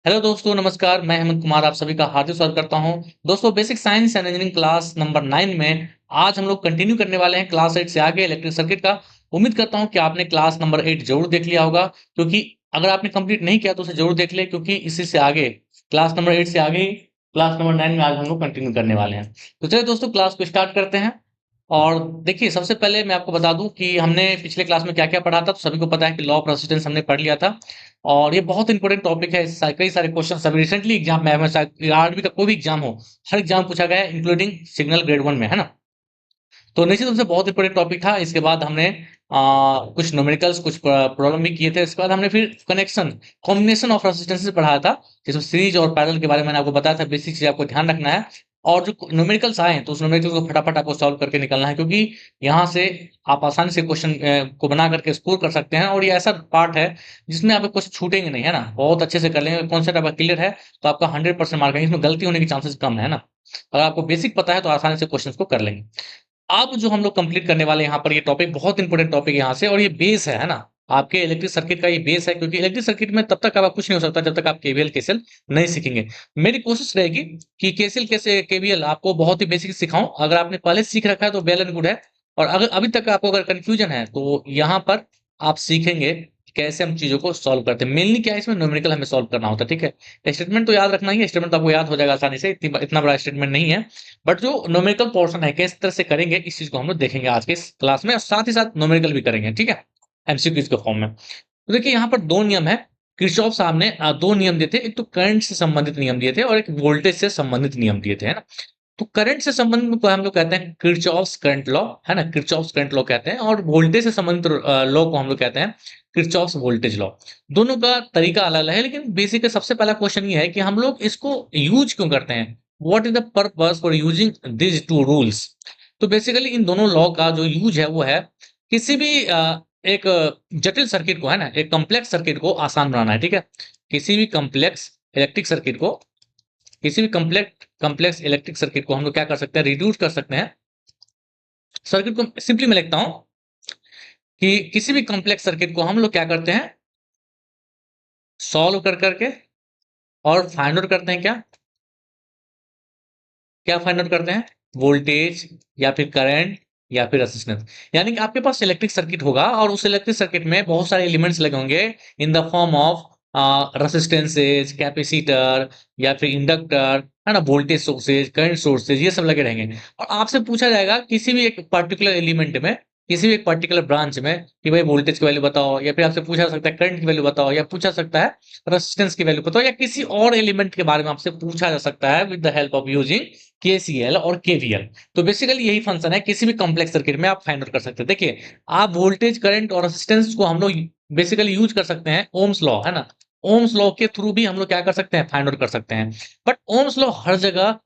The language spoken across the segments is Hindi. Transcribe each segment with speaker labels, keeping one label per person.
Speaker 1: हेलो दोस्तों, नमस्कार। मैं हेमंत कुमार आप सभी का हार्दिक स्वागत करता हूं। दोस्तों, basic science and engineering class number 9 में आज हम लोग कंटिन्यू करने वाले हैं क्लास 8 से आगे इलेक्ट्रिक सर्किट का। उम्मीद करता हूं कि आपने क्लास नंबर 8 जरूर देख लिया होगा, क्योंकि अगर आपने कंप्लीट नहीं किया तो उसे जरूर देख ले, क्योंकि इसी से आगे क्लास नंबर 8 से आगे क्लास नंबर 9 में आज हम लोग कंटिन्यू करने वाले हैं। तो चलिए दोस्तों, क्लास को स्टार्ट करते हैं। और देखिए, सबसे पहले मैं आपको बता दूं कि हमने पिछले क्लास में क्या-क्या पढ़ा था। तो सभी को पता है कि लॉ ऑफ रेजिस्टेंस हमने पढ़ लिया था, और ये बहुत इंपॉर्टेंट टॉपिक है। कई सारे क्वेश्चन अभी रिसेंटली एग्जाम में आर्मी का कोई भी एग्जाम हो, हर एग्जाम पूछा गया है, इंक्लूडिंग सिग्नल ग्रेड 1 में, है ना। तो निश्चित रूप से बहुत इंपॉर्टेंट टॉपिक था। इसके बाद हमने कुछ न्यूमेरिकल्स, कुछ प्रॉब्लम भी किए थे। इसके बाद हमने फिर कनेक्शन, कॉम्बिनेशन ऑफ रेजिस्टेंसेस पढ़ाया था, जिसमें सीरीज और पैरेलल के बारे में मैंने आपको बताया था। बेसिक चीज आपको ध्यान रखना है। और जो न्यूमेरिकल्स आए हैं तो उस न्यूमेरिकल को फटाफट आपको सॉल्व करके निकलना है, क्योंकि यहाँ से आप आसानी से क्वेश्चन को बना करके स्कोर कर सकते हैं। और ये ऐसा पार्ट है जिसमें आपके क्वेश्चन छूटेंगे नहीं, है ना। बहुत अच्छे से कर लेंगे, कॉन्सेप्ट आपका क्लियर है तो आपका 100% मार्क है, इसमें गलती होने के चांसेस कम है ना। अगर आपको बेसिक पता है तो आसानी से क्वेश्चन को कर लेंगे। अब जो हम लोग कंप्लीट करने वाले हैं यहाँ पर, ये टॉपिक बहुत इंपॉर्टेंट टॉपिक है यहाँ से, और ये बेस है ना। आपके इलेक्ट्रिक सर्किट का ये बेस है, क्योंकि इलेक्ट्रिक सर्किट में तब तक आपका कुछ नहीं हो सकता जब तक आप केवीएल केसीएल नहीं सीखेंगे। मेरी कोशिश रहेगी कि केसीएल कैसे केवीएल आपको बहुत ही बेसिक सिखाऊं। अगर आपने पहले सीख रखा है तो वेल एंड गुड है, और अगर अभी तक आपको अगर कंफ्यूजन है तो यहाँ पर आप सीखेंगे कि कैसे हम चीजों को सॉल्व करते हैं। मेनली क्या है, इसमें न्यूमेरिकल हमें सॉल्व करना होता है, ठीक है। स्टेटमेंट तो याद रखना ही है, स्टेटमेंट तो आपको याद हो जाएगा आसानी से, इतना बड़ा स्टेटमेंट नहीं है। बट जो न्यूमेरिकल पोर्शन है किस तरह से करेंगे, इस चीज को हम लोग देखेंगे आज के इस क्लास में, और साथ ही साथ न्यूमेरिकल भी करेंगे, ठीक है, एमसीक्यूज के फॉर्म में। तो देखिए, यहाँ पर दो नियम है। किरचॉफ साहब ने दो नियम दिए थे। एक तो करंट से संबंधित नियम दिए थे, और एक वोल्टेज से संबंधित नियम दिए थे, है ना। तो करंट से संबंधित को हम लोग कहते हैं किरचॉफ्स करंट लॉ, है ना, किरचॉफ्स करंट लॉ कहते हैं। और वोल्टेज से संबंधित लॉ को हम लोग कहते हैं किरचॉफ्स वोल्टेज लॉ। दोनों का तरीका अलग अलग है, लेकिन बेसिक सबसे पहला क्वेश्चन ये है कि हम लोग इसको यूज क्यों करते हैं। What is the purpose for using this to rules. तो बेसिकली इन दोनों लॉ का जो यूज है वो है किसी भी एक जटिल सर्किट को, है ना, एक कॉम्प्लेक्स सर्किट को आसान बनाना है, ठीक है। किसी भी कॉम्प्लेक्स इलेक्ट्रिक सर्किट को, किसी भी कॉम्प्लेक्स इलेक्ट्रिक सर्किट को हम लोग क्या कर सकते हैं, रिड्यूस कर सकते हैं। सर्किट को सिंपली मैं लिखता हूं कि किसी भी कॉम्प्लेक्स सर्किट को हम लोग क्या करते हैं, सॉल्व कर करके, और फाइंड आउट करते हैं क्या, क्या फाइंड आउट करते हैं, वोल्टेज या फिर करंट या फिर रेजिस्टेंस। यानी कि आपके पास इलेक्ट्रिक सर्किट होगा, और उस इलेक्ट्रिक सर्किट में बहुत सारे एलिमेंट्स लगे होंगे in the form of resistances, capacitor या फिर इंडक्टर, है ना, वोल्टेज सोर्सेज, करंट सोर्सेज, ये सब लगे रहेंगे। और आपसे पूछा जाएगा किसी भी एक पर्टिकुलर एलिमेंट में, किसी भी एक पर्टिकुलर ब्रांच में, कि भाई वोल्टेज की वैल्यू बताओ, या फिर आपसे पूछा जा सकता है करंट की वैल्यू बताओ, या पूछा सकता है रेजिस्टेंस की वैल्यू बताओ, या किसी और एलिमेंट के बारे में आपसे पूछा जा सकता है with the help of using KCL और केवीएल। तो बेसिकली यही फंक्शन है, किसी भी कॉम्प्लेक्स सर्किट में आप फाइंड आउट कर सकते हैं। देखिए, आप वोल्टेज, करंट और रेजिस्टेंस को हम लोग बेसिकली यूज कर सकते हैं ओम्स लॉ, है ना। ओम्स लॉ के थ्रू भी हम लोग क्या कर सकते हैं, फाइंड आउट कर सकते हैं। बट ओम्स लॉ हर जगह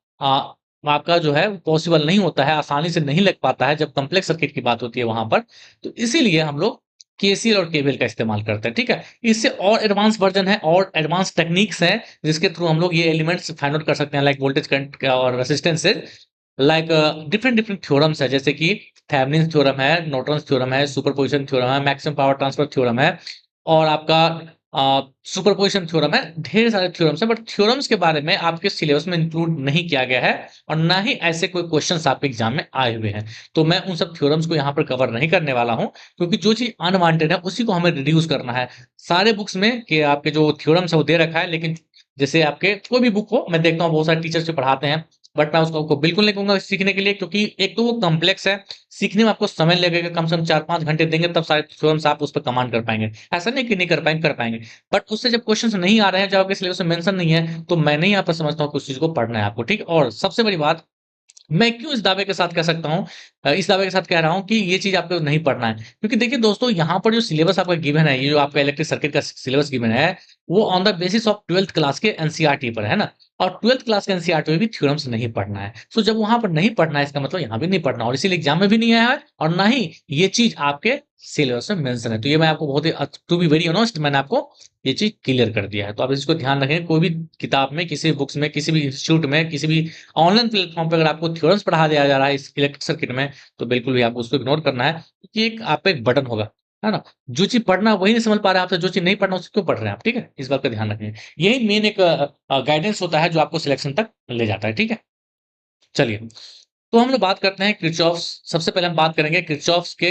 Speaker 1: आपका जो है पॉसिबल नहीं होता है, आसानी से नहीं लग पाता है जब कॉम्प्लेक्स सर्किट की बात होती है वहां पर। तो इसीलिए हम लोग केसीएल और केवीएल का इस्तेमाल करते हैं, ठीक है। इससे और एडवांस वर्जन है और एडवांस टेक्निक्स हैं, जिसके थ्रू हम लोग ये एलिमेंट्स फाइंड आउट कर सकते हैं, लाइक वोल्टेज, करंट और resistance. Like different different theorems है, जैसे कि थेवेनिन्स थ्योरम है, नॉर्टन्स थ्योरम है, सुपरपोजिशन थ्योरम है, मैक्सिमम पावर ट्रांसफर थ्योरम है, और आपका सुपरपोजिशन थ्योरम है। ढेर सारे थ्योरम्स है, बट थ्योरम्स के बारे में आपके सिलेबस में इंक्लूड नहीं किया गया है, और ना ही ऐसे कोई क्वेश्चंस आपके एग्जाम में आए हुए हैं। तो मैं उन सब थ्योरम्स को यहाँ पर कवर नहीं करने वाला हूँ, क्योंकि जो चीज अनवांटेड है उसी को हमें रिड्यूस करना है। सारे बुक्स में कि आपके जो थ्योरम्स है वो दे रखा है, लेकिन जैसे आपके कोई भी बुक हो, मैं देखता हूँ बहुत सारे टीचर्स जो पढ़ाते हैं, बट मैं उसको आपको बिल्कुल नहीं कहूंगा सीखने के लिए, क्योंकि एक तो वो कॉम्प्लेक्स है, सीखने में आपको समय लगेगा, कम से कम 4-5 घंटे देंगे तब सारे थ्योरम्स आप उस पर कमांड कर पाएंगे। ऐसा नहीं कि नहीं कर पाएंगे, कर पाएंगे। बट उससे जब क्वेश्चन नहीं आ रहे हैं, जब आपके सिलेबस में मेंशन नहीं है, तो मैं नहीं यहाँ पर समझता हूँ कि उस चीज को पढ़ना है आपको, ठीक है। और सबसे बड़ी बात, मैं क्यों इस दावे के साथ कह सकता हूँ, इस दावे के साथ कह रहा हूँ कि ये चीज आपको नहीं पढ़ना है, क्योंकि देखिए दोस्तों, यहाँ पर जो सिलेबस आपका गिवन है, ये जो आपका इलेक्ट्रिक सर्किट का सिलेबस गिवन है, वो on the basis of 12th class के एनसीईआरटी पर है ना। और 12th क्लास के एनसीईआरटी में भी थ्योरम्स नहीं पढ़ना है। सो जब वहां पर नहीं पढ़ना है, इसका मतलब यहाँ भी नहीं पढ़ना, और इसीलिए एग्जाम में भी नहीं आया है, और ना ही ये चीज आपके सिलेबस में मेंशन है। तो ये मैं आपको बहुत ही, टू बी वेरी ऑनेस्ट, मैंने आपको ये चीज क्लियर कर दिया है। तो आप इसको ध्यान रखें, कोई भी किताब में, किसी भी बुक्स में, किसी भी इंस्टीट्यूट में, किसी भी ऑनलाइन प्लेटफॉर्म पे अगर आपको थ्योरम्स पढ़ा दिया जा रहा है इस इलेक्ट्रिक सर्किट में, तो बिल्कुल भी आपको उसको इग्नोर करना है, क्योंकि एक आप पे एक बटन होगा, है ना? जो चीज़ पढ़ना है वही नहीं समझ पा रहे हैं आपसे, जो चीज़ नहीं पढ़ना उसे क्यों पढ़ रहे हैं आप, ठीक है? इस बात का ध्यान रखें। यही मेन एक गाइडेंस होता है जो आपको सिलेक्शन तक ले जाता है, ठीक है? चलिए, तो हम लोग बात करते हैं किरचॉफ। सबसे पहले हम बात करेंगे किरचॉफ के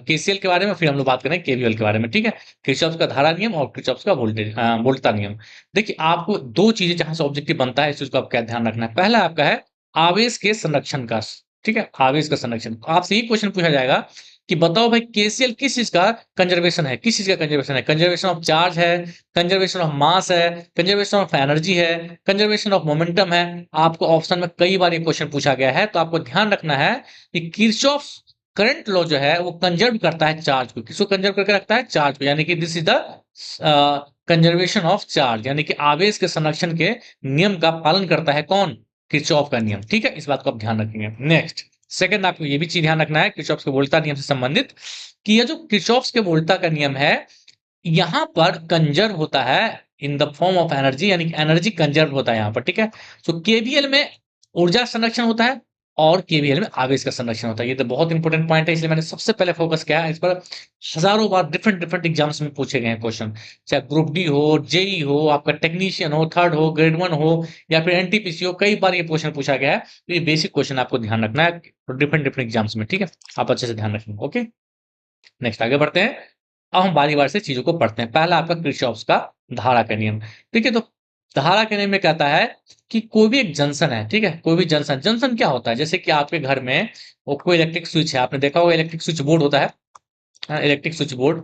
Speaker 1: केसीएल के बारे में, फिर हम लोग बात करेंगे केवीएल के बारे में, ठीक है? किरचॉफ का धारा नियम और किरचॉफ का वोल्टा नियम। देखिए, आपको 2 चीज़ें जहाँ से ऑब्जेक्टिव बनता है, इस चीज़ को आपको क्या ध्यान रखना है। पहला आपका है आवेश के संरक्षण का, ठीक है? आवेश का संरक्षण। आपसे ये क्वेश्चन पूछा जाएगा कि बताओ भाई केसीएल किस चीज़ का कंजर्वेशन है? किस चीज़ का कंजर्वेशन है? कंजर्वेशन ऑफ चार्ज है, कंजर्वेशन ऑफ मास है, कंजर्वेशन ऑफ एनर्जी है, कंजर्वेशन ऑफ मोमेंटम है। आपको ऑप्शन में कई बार ये क्वेश्चन पूछा गया है, तो आपको ध्यान रखना है कि किरचॉफ करंट लॉ जो है वो कंजर्व करता है चार्ज को। किसको कंजर्व करके रखता है? चार्ज को। यानी कि this is the conservation of charge, यानी कि आवेश के संरक्षण के नियम का पालन करता है कौन? किरचॉफ का नियम, ठीक है? इस बात को आप ध्यान रखेंगे। नेक्स्ट, सेकंड, आपको ये भी चीज ध्यान रखना है किरचॉफ के वोल्टा नियम से संबंधित, कि ये जो किरचॉफ के वोल्टा का नियम है, यहाँ पर कंजर्व होता है in the form of energy, यानी कि एनर्जी कंजर्व होता है यहाँ पर, ठीक है? तो केवीएल में ऊर्जा संरक्षण होता है और केवीएल में आवेश का संरक्षण होता है। ये तो बहुत इंपॉर्टेंट पॉइंट है, इसलिए मैंने सबसे पहले फोकस किया है इस पर। हजारों बार डिफरेंट डिफरेंट एग्जाम्स में पूछे गए हैं क्वेश्चन, चाहे ग्रुप डी हो, जेई हो, आपका टेक्नीशियन हो, थर्ड हो, ग्रेड 1 हो, या फिर एनटीपीसी हो, कई बार ये क्वेश्चन पूछा गया है। तो ये बेसिक क्वेश्चन आपको ध्यान रखना है डिफरेंट डिफरेंट एग्जाम्स में, ठीक है? आप अच्छे से ध्यान रखेंगे। ओके, नेक्स्ट आगे बढ़ते हैं। अब हम बारी-बारी से चीज़ों को पढ़ते हैं। पहला आपका किरचॉफ का धारा का नियम। ठीक है? तो धारा के नियम में कहता है कि कोई भी एक जंक्शन है, ठीक है? कोई भी जंक्शन, जंक्शन क्या होता है? जैसे कि आपके घर में वो कोई इलेक्ट्रिक स्विच है, आपने देखा होगा इलेक्ट्रिक स्विच बोर्ड होता है, इलेक्ट्रिक स्विच बोर्ड।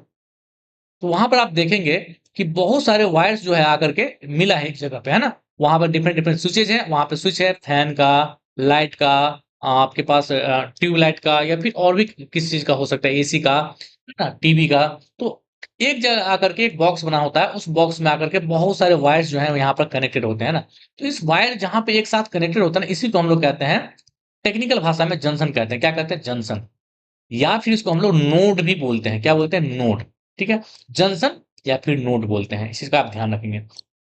Speaker 1: तो वहाँ पर आप देखेंगे कि बहुत सारे वायर्स जो है आकर के मिला है एक जगह पे, है ना? वहाँ पर डिफरेंट डिफरेंट स्विचेज़ हैं, वहाँ पे स्विच है फैन का, लाइट का, आपके पास ट्यूबलाइट का, या फिर और भी किस चीज़ का हो सकता है, एसी का, है ना? टीवी का। तो एक जगह आकर के एक बॉक्स बना होता है, उस बॉक्स में आकर के बहुत सारे वायर्स जो हैं यहाँ पर कनेक्टेड होते हैं ना? तो इस वायर जहाँ पे एक साथ कनेक्टेड होता है ना, इसी को हम लोग कहते हैं, टेक्निकल भाषा में जंक्शन कहते हैं। क्या कहते हैं? जंक्शन। या फिर इसको हम लोग नोड भी बोलते हैं। क्या बोलते हैं? नोड, ठीक है? जंक्शन या फिर नोड बोलते हैं, इस चीज़ का आप ध्यान रखेंगे।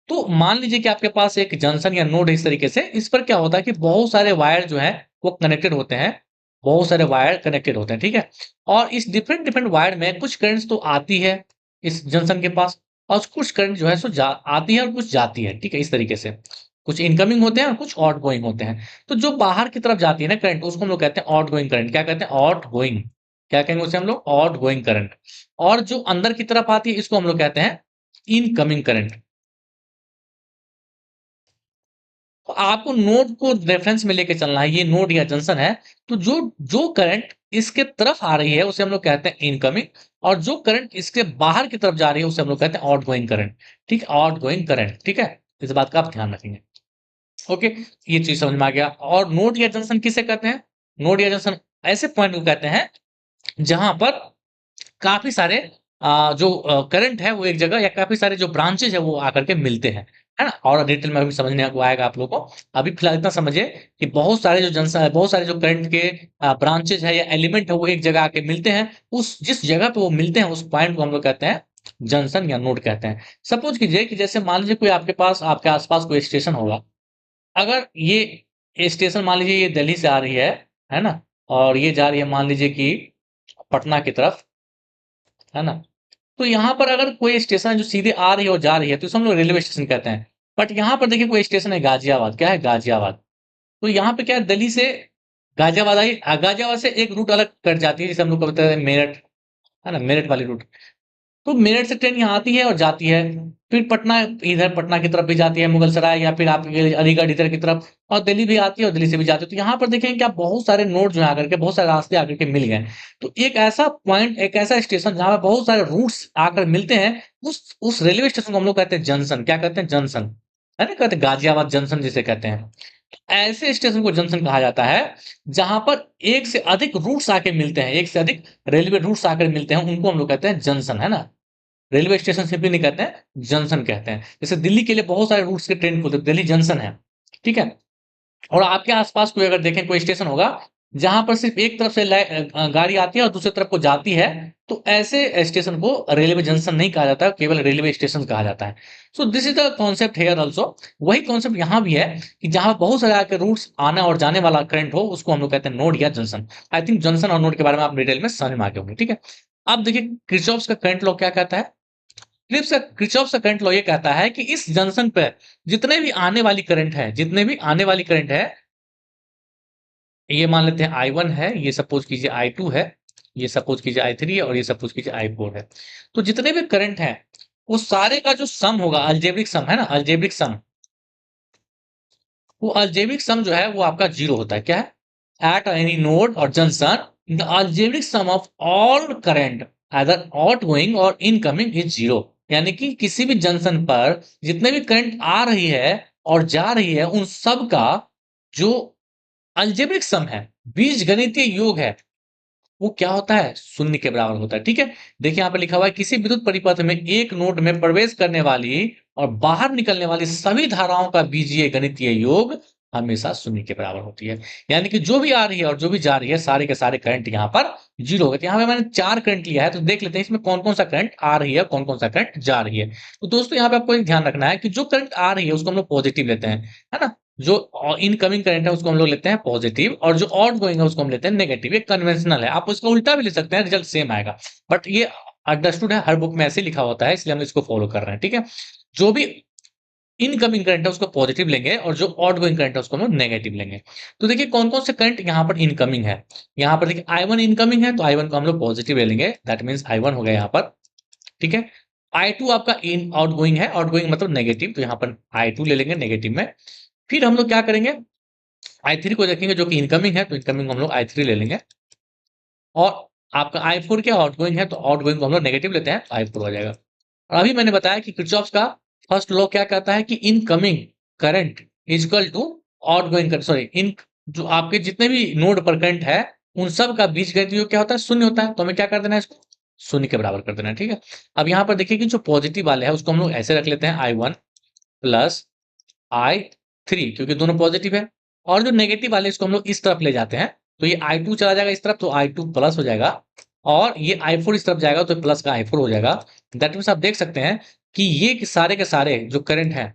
Speaker 1: तो मान लीजिए कि आपके पास एक जंक्शन या नोड है इस तरीके से, इस पर क्या होता है कि बहुत सारे वायर जो हैं वो कनेक्टेड होते हैं, बहुत सारे वायर कनेक्टेड होते हैं, ठीक है? और इस डिफरेंट डिफरेंट वायर में कुछ करंट्स तो आती है इस जंक्शन के पास, और कुछ करंट जो है सो जा आती है और कुछ जाती है, ठीक है? इस तरीके से। कुछ इनकमिंग होते हैं और कुछ आउटगोइंग होते हैं। तो जो बाहर की तरफ जाती है ना करंट, उसको हम लोग कहते हैं आउटगोइंग करंट। क्या कहते हैं? आउटगोइंग। क्या कहेंगे उसे हम लोग? Outgoing current. और जो अंदर की तरफ आती है इसको हम लोग कहते हैं इनकमिंग करंट। तो आपको नोड को रेफरेंस में लेके चलना है, ये नोड या जंक्शन है। तो जो जो करंट इसके तरफ आ रही है उसे हम लोग कहते हैं इनकमिंग, और जो करंट इसके बाहर की तरफ जा रही है उसे हम लोग कहते हैं आउटगोइंग करंट। ठीक है? आउटगोइंग करंट, ठीक है? इस बात का आप ध्यान रखेंगे। ओके, ये चीज समझ में आ गया। और नोड या जंक्शन किसे कहते हैं? नोड या जंक्शन ऐसे पॉइंट को कहते हैं जहां पर काफ़ी सारे जो करंट है वो एक जगह, या काफ़ी सारे जो ब्रांचेज़ है वो आकर के मिलते हैं, है ना? और डिटेल में अभी समझने को आएगा आप लोगों को। अभी फिलहाल इतना समझिए कि बहुत सारे जो करंट के ब्रांचेज़ है या एलिमेंट है वो एक जगह आके मिलते हैं। उस जिस जगह पे वो मिलते हैं उस पॉइंट को हम लोग कहते हैं जंक्शन या नोड कहते हैं। सपोज़ कीजिए कि जैसे मान लीजिए कोई आपके आस-पास कोई स्टेशन होगा। अगर ये स्टेशन मान लीजिए ये दिल्ली से आ रही है ना? और ये जा रही है मान लीजिए कि पटना की तरफ, है ना? तो यहाँ पर अगर कोई स्टेशन है जो सीधे आ रही है और जा रही है, तो इसे हम लोग रेलवे स्टेशन कहते हैं। बट यहाँ पर देखिए कोई स्टेशन है गाज़ियाबाद, क्या है? गाज़ियाबाद। तो यहाँ पे क्या है, दिल्ली से गाज़ियाबाद आई, गाज़ियाबाद से एक रूट अलग कट जाती है जिसे हम लोग को बताते हैं मेरठ, है ना? मेरठ वाली रूट। तो मेरठ से ट्रेन यहाँ आती है और जाती है। फिर पटना, इधर पटना की तरफ भी जाती है, मुगलसराय या फिर आपके अलीगढ़ इधर की तरफ, और दिल्ली भी आती है और दिल्ली से भी जाती है। तो यहाँ पर देखेंगे कि आप बहुत सारे नोड जो है आकर के, बहुत सारे रास्ते आकर के मिल गए। तो एक ऐसा पॉइंट, एक ऐसा स्टेशन जहाँ पे बहुत सारे रूट्स आकर मिलते हैं, उस रेलवे स्टेशन को हम लोग कहते हैं जंक्शन। क्या कहते हैं? जंक्शन। है ना? कहते हैं गाजियाबाद जंक्शन जिसे कहते हैं। ऐसे स्टेशन को जंक्शन कहा जाता है जहां पर एक से अधिक रूट्स आके मिलते हैं, एक से अधिक रेलवे रूट्स आकर मिलते हैं, उनको हम लोग कहते हैं जंक्शन, है ना? रेलवे स्टेशन सिंपली नहीं कहते हैं, जंक्शन कहते हैं। जैसे दिल्ली के लिए बहुत सारे रूट्स के ट्रेन खुलते हैं, दिल्ली जंक्शन है, ठीक है? और आपके आस-पास कोई अगर देखें कोई स्टेशन होगा, जहाँ पर सिर्फ़ एक तरफ से गाड़ी आती है और दूसरी तरफ को जाती है, तो ऐसे स्टेशन को रेलवे जंक्शन नहीं कहा जाता है, केवल रेलवे स्टेशन कहा जाता है। So this is the concept here also. वही कांसेप्ट यहाँ भी है कि जहाँ बहुत सारे आके रूट्स आना और जाने वाला करंट हो, उसको हम लोग कहते हैं नोड या जंक्शन। आई थिंक जंक्शन और नोड के बारे में आप डिटेल में समझ में आ गए होंगे, ठीक है? अब देखिए किरचॉफ का करंट लॉ क्या कहता है, किरचॉफ का करंट लॉ ये कहता है कि इस जंक्शन पे जितने भी आने वाली करंट है, जितने भी आने वाली करंट है, ये मान लेते हैं I1 है, ये सपोज कीजिए I2 है, ये सपोज कीजिए I3 है और ये सपोज कीजिए I4 है। तो जितने भी करंट हैं वो सारे का जो सम होगा, अलजेब्रिक सम है ना, अलजेब्रिक सम, वो अलजेब्रिक सम जो है वो आपका जीरो होता है। क्या है, एट एनी नोड और junction the algebraic sum of all current either outgoing और इनकमिंग इज जीरो। यानी कि किसी भी जंक्शन पर जितने भी करंट आ रही है और जा रही है उन सब का जो अलजेब्रिक सम है, बीजगणितीय योग है, वो क्या होता है, शून्य के बराबर होता है। ठीक है, देखिए यहाँ पे लिखा हुआ है किसी विद्युत परिपथ में एक नोड में प्रवेश करने वाली और बाहर निकलने वाली सभी धाराओं का बीजीय गणितीय योग हमेशा शून्य के बराबर होती है। यानी कि जो भी आ रही है और जो भी जा रही है सारे के सारे करंट यहाँ पर जीरो हो गए। तो यहाँ पे मैंने 4 करंट लिया है, तो देख लेते हैं इसमें कौन कौन सा करंट आ रही है, कौन कौन सा करंट जा रही है। तो दोस्तों यहाँ पे आपको एक ध्यान रखना है कि जो करंट आ रही है उसको हम लोग पॉजिटिव लेते हैं, है ना। जो इनकमिंग करंट है उसको हम लोग लेते हैं पॉजिटिव और जो आउट गोइंग है उसको हम लेते हैं नेगेटिव। ये कन्वेंशनल है, आप उसका उल्टा भी ले सकते हैं, रिजल्ट सेम आएगा। बट ये अंडरस्टूड है, हर बुक में ऐसे लिखा होता है, इसलिए हम इसको फॉलो कर रहे हैं। ठीक है, जो भी इनकमिंग करंट है उसको पॉजिटिव लेंगे और जो आउट गोइंग करंट है उसको हम लोग नेगेटिव लेंगे। तो देखिए कौन कौन से करंट यहाँ पर इनकमिंग है। यहाँ पर देखिए I1 इनकमिंग है, तो I1 को हम लोग पॉजिटिव ले लेंगे, दैट मीन्स I1 हो गया यहाँ पर। ठीक है, I2 आपका इन आउट गोइंग है, आउट गोइंग मतलब नेगेटिव, तो यहाँ पर I2 ले लेंगे नेगेटिव में। फिर हम लोग क्या करेंगे, I3 को देखेंगे जो कि इनकमिंग है, तो इनकमिंग हम लोग I3 ले लेंगे। और आपका I4 क्या आउटगोइंग है, तो आउटगोइंग को हम लोग नेगेटिव लेते हैं, तो I4 हो जाएगा। और अभी मैंने बताया कि किरचॉफ का फर्स्ट लॉ क्या कहता है कि incoming current is equal to outgoing current, sorry इन जो आपके जितने भी नोड पर करंट है उन सब का बीजगणित योग क्या होता है, शून्य होता है। तो हमें क्या कर देना है, इसको शून्य के बराबर कर देना है। ठीक है, अब यहाँ पर देखिए कि जो पॉजिटिव वाले हैं उसको हम लोग ऐसे रख लेते हैं I1 प्लस I3, क्योंकि दोनों पॉजिटिव है। और जो नेगेटिव वाले इसको हम लोग इस तरफ ले जाते हैं, तो ये I2 चला जाएगा इस तरफ, तो I2 प्लस हो जाएगा। और ये I4 इस तरफ जाएगा तो प्लस का I4 हो जाएगा। दैट मीन्स आप देख सकते हैं कि ये सारे के सारे जो करंट हैं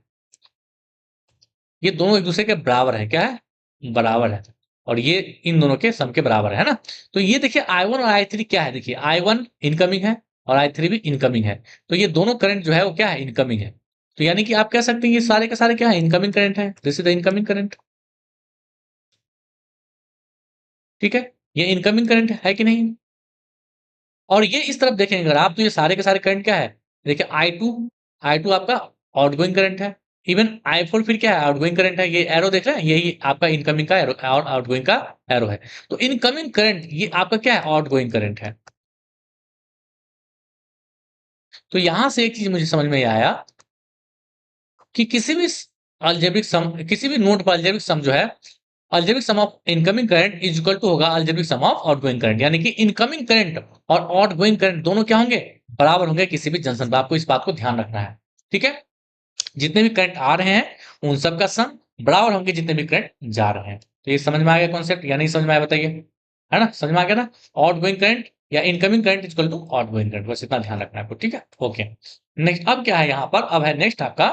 Speaker 1: ये दोनों एक दूसरे के बराबर है। क्या है, बराबर है। और ये इन दोनों के सम के बराबर है ना। तो ये देखिए I1 और I3 क्या है, देखिए I1 इनकमिंग है और I3 भी इनकमिंग है। तो ये दोनों करंट जो है वो क्या है, इनकमिंग है। तो यानी कि आप कह सकते हैं ये सारे के सारे क्या है, इनकमिंग करंट है, this is the incoming current. ठीक है, ये इनकमिंग करंट है कि नहीं। और ये इस तरफ देखेंगे अगर आप, तो ये सारे के सारे करंट क्या है, देखिए I2 आपका आउटगोइंग करंट है। इवन I4 फिर क्या है, आउटगोइंग करंट है। ये एरो देख रहे हैं, यही आपका इनकमिंग का एरो और आउटगोइंग का एरो है। तो इनकमिंग करंट ये आपका क्या है, आउटगोइंग करंट है। तो यहां से एक चीज मुझे समझ में आया कि किसी भी अलजेब्रिक सम, किसी भी नोड पर अलजेब्रिक सम जो है, algebraic sum of incoming current is equal to होगा algebraic sum of outgoing current. यानी कि इनकमिंग करंट और आउटगोइंग करंट दोनों क्या होंगे, बराबर होंगे किसी भी जंक्शन पर। आपको इस बात को ध्यान रखना है। ठीक है, जितने भी करंट आ रहे हैं उन सब का सम बराबर होंगे जितने भी करंट जा रहे हैं। तो ये समझ में आ गया कॉन्सेप्ट या नहीं समझ में आया, बताइए। है ना, समझ में आ गया ना। आउटगोइंग करंट या incoming current is equal to outgoing current, बस इतना ध्यान रखना है आपको। ठीक है, ओके। नेक्स्ट अब क्या है यहाँ पर, अब है नेक्स्ट आपका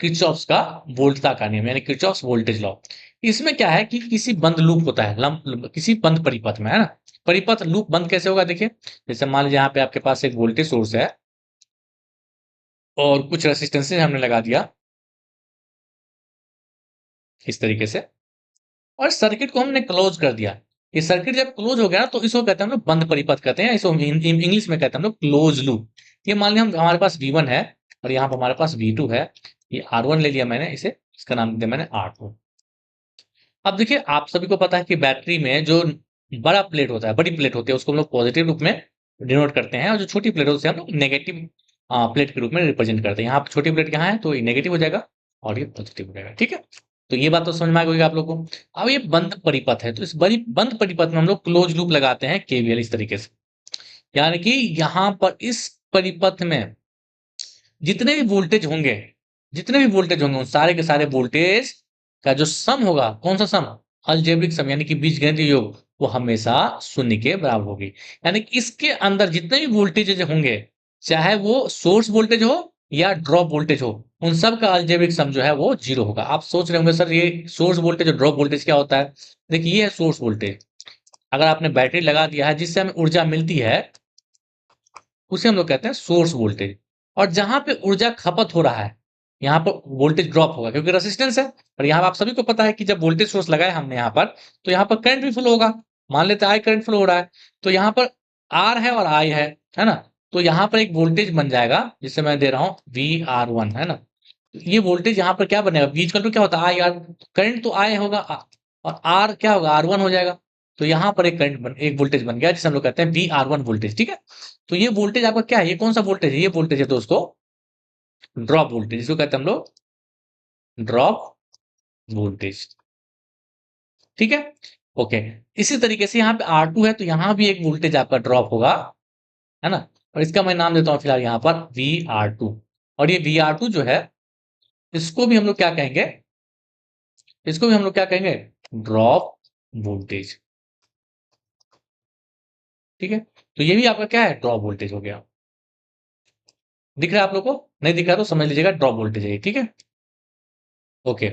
Speaker 1: किरचॉफ्स का वोल्टता का नियम, यानी किरचॉफ्स वोल्टेज लॉ। इसमें क्या है कि किसी बंद लूप होता है, किसी बंद परिपथ में, है ना। परिपथ लूप बंद कैसे होगा, देखिए जैसे मान लीजिए यहाँ पे आपके पास एक वोल्टेज सोर्स है और कुछ रेसिस्टेंसेज हमने लगा दिया इस तरीके से, और सर्किट को हमने क्लोज कर दिया। ये सर्किट जब क्लोज हो गया तो इसको कहते हैं हम लोग बंद परिपथ कहते हैं, इसको इंग्लिश में कहते हैं हम लोग क्लोज लूप। ये मान लिया हम, हमारे पास V1 है और यहाँ पर हमारे पास V2 है। ये R1 ले लिया मैंने, इसे इसका नाम दिया मैंने R2। अब देखिए आप सभी को पता है कि बैटरी में जो बड़ा प्लेट होता है, बड़ी प्लेट होती है, उसको हम लोग पॉजिटिव रूप में डिनोट करते हैं और जो छोटी प्लेट होती है हम लोग नेगेटिव प्लेट के रूप में रिप्रेजेंट करते हैं। यहाँ पे छोटी प्लेट यहाँ है तो ये नेगेटिव हो जाएगा और ये पॉजिटिव हो जाएगा। ठीक है, तो ये बात तो समझ में आ गई आप लोगों को। अब ये बंद परिपथ है, तो इस बड़ी बंद परिपथ में हम लोग क्लोज लूप लगाते हैं KVL इस तरीके से। यानी कि यहाँ पर इस परिपथ में जितने भी वोल्टेज होंगे, जितने भी वोल्टेज होंगे उन सारे के सारे वोल्टेज का जो सम होगा, कौन सा सम, अलजेब्रिक सम, यानी कि बीजगणितीय योग, वो हमेशा शून्य के बराबर होगी। यानी कि इसके अंदर जितने भी वोल्टेज होंगे, चाहे वो सोर्स वोल्टेज हो या ड्रॉप वोल्टेज हो, उन सब का अलजेब्रिक सम जो है वो जीरो होगा। आप सोच रहे होंगे सर ये सोर्स वोल्टेज और ड्रॉप वोल्टेज क्या होता है। देखिए ये है सोर्स वोल्टेज। अगर आपने बैटरी लगा दिया है जिससे हमें ऊर्जा मिलती है, उसे हम लोग कहते हैं सोर्स वोल्टेज। और जहां पे ऊर्जा खपत हो रहा है, यहाँ पर वोल्टेज ड्रॉप होगा क्योंकि रेजिस्टेंस है। और यहाँ आप सभी को पता है कि जब वोल्टेज सोर्स लगाए हमने यहाँ पर, तो यहाँ पर करंट भी फ्लो होगा। मान लेते हैं आई करंट फ्लो हो रहा है, तो यहाँ पर आर है और आई है ना। तो यहाँ पर एक वोल्टेज बन जाएगा जिसे मैं दे रहा हूँ VR1, है ना। ये वोल्टेज यहाँ पर क्या बनेगा, बीच का क्या होता है आई आर, करंट तो आई होगा और आर क्या होगा R1 हो जाएगा। तो यहाँ पर एक वोल्टेज बन गया जिसे हम लोग कहते हैं VR1 वोल्टेज, ठीक है। तो ये वोल्टेज आपका क्या है, ये कौन सा वोल्टेज है, ये वोल्टेज है दोस्तों ड्रॉप वोल्टेज, जिसको कहते हैं हम लोग ड्रॉप वोल्टेज, ठीक है। ओके, इसी तरीके से यहाँ पे R2 है, तो यहाँ भी एक वोल्टेज आपका ड्रॉप होगा, है ना। और इसका मैं नाम देता हूँ फिलहाल यहाँ पर VR2। और ये VR2 जो है, इसको भी हम लोग क्या कहेंगे, इसको भी हम लोग क्या कहेंगे, ड्रॉप वोल्टेज, ठीक है। तो ये भी आपका क्या है, ड्रॉप वोल्टेज हो गया। दिख रहा है आप लोग को, नहीं दिख रहा तो समझ लीजिएगा ड्रॉप वोल्टेज है, ठीक है। ओके,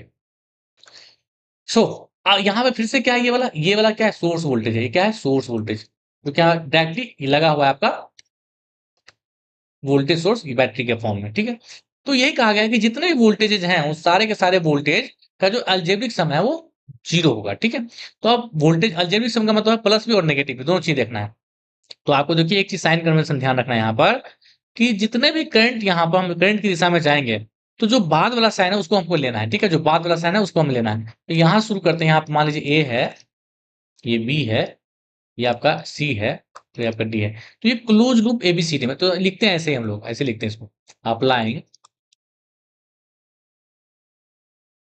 Speaker 1: सो यहाँ पे फिर से क्या है, ये वाला क्या है, सोर्स वोल्टेज है। ये क्या है, सोर्स वोल्टेज। तो क्या डायरेक्टली लगा हुआ है आपका वोल्टेज सोर्स बैटरी के फॉर्म में, ठीक है। तो यही कहा गया है कि जितने भी वोल्टेजेज हैं उस सारे के सारे वोल्टेज का जो अलजेब्रिक सम है वो जीरो होगा, ठीक है। तो अब वोल्टेज अलजेब्रिक सम का मतलब है प्लस भी और नेगेटिव भी, दोनों चीज देखना है। तो आपको देखिए एक चीज साइन कन्वेंशन ध्यान रखना है यहाँ पर, कि जितने भी करंट यहाँ पर हम करंट की दिशा में जाएंगे, तो जो बाद वाला साइन है उसको हमको लेना है, ठीक है। जो बाद वाला साइन है उसको हमें लेना है। तो यहाँ शुरू करते हैं, यहाँ पे मान लीजिए ए है, ये बी है, ये आपका सी है, तो ये आपका डी है। तो ये क्लोज लूप एबीसीडी में, तो लिखते हैं ऐसे ही, हम लोग ऐसे लिखते हैं इसको, applying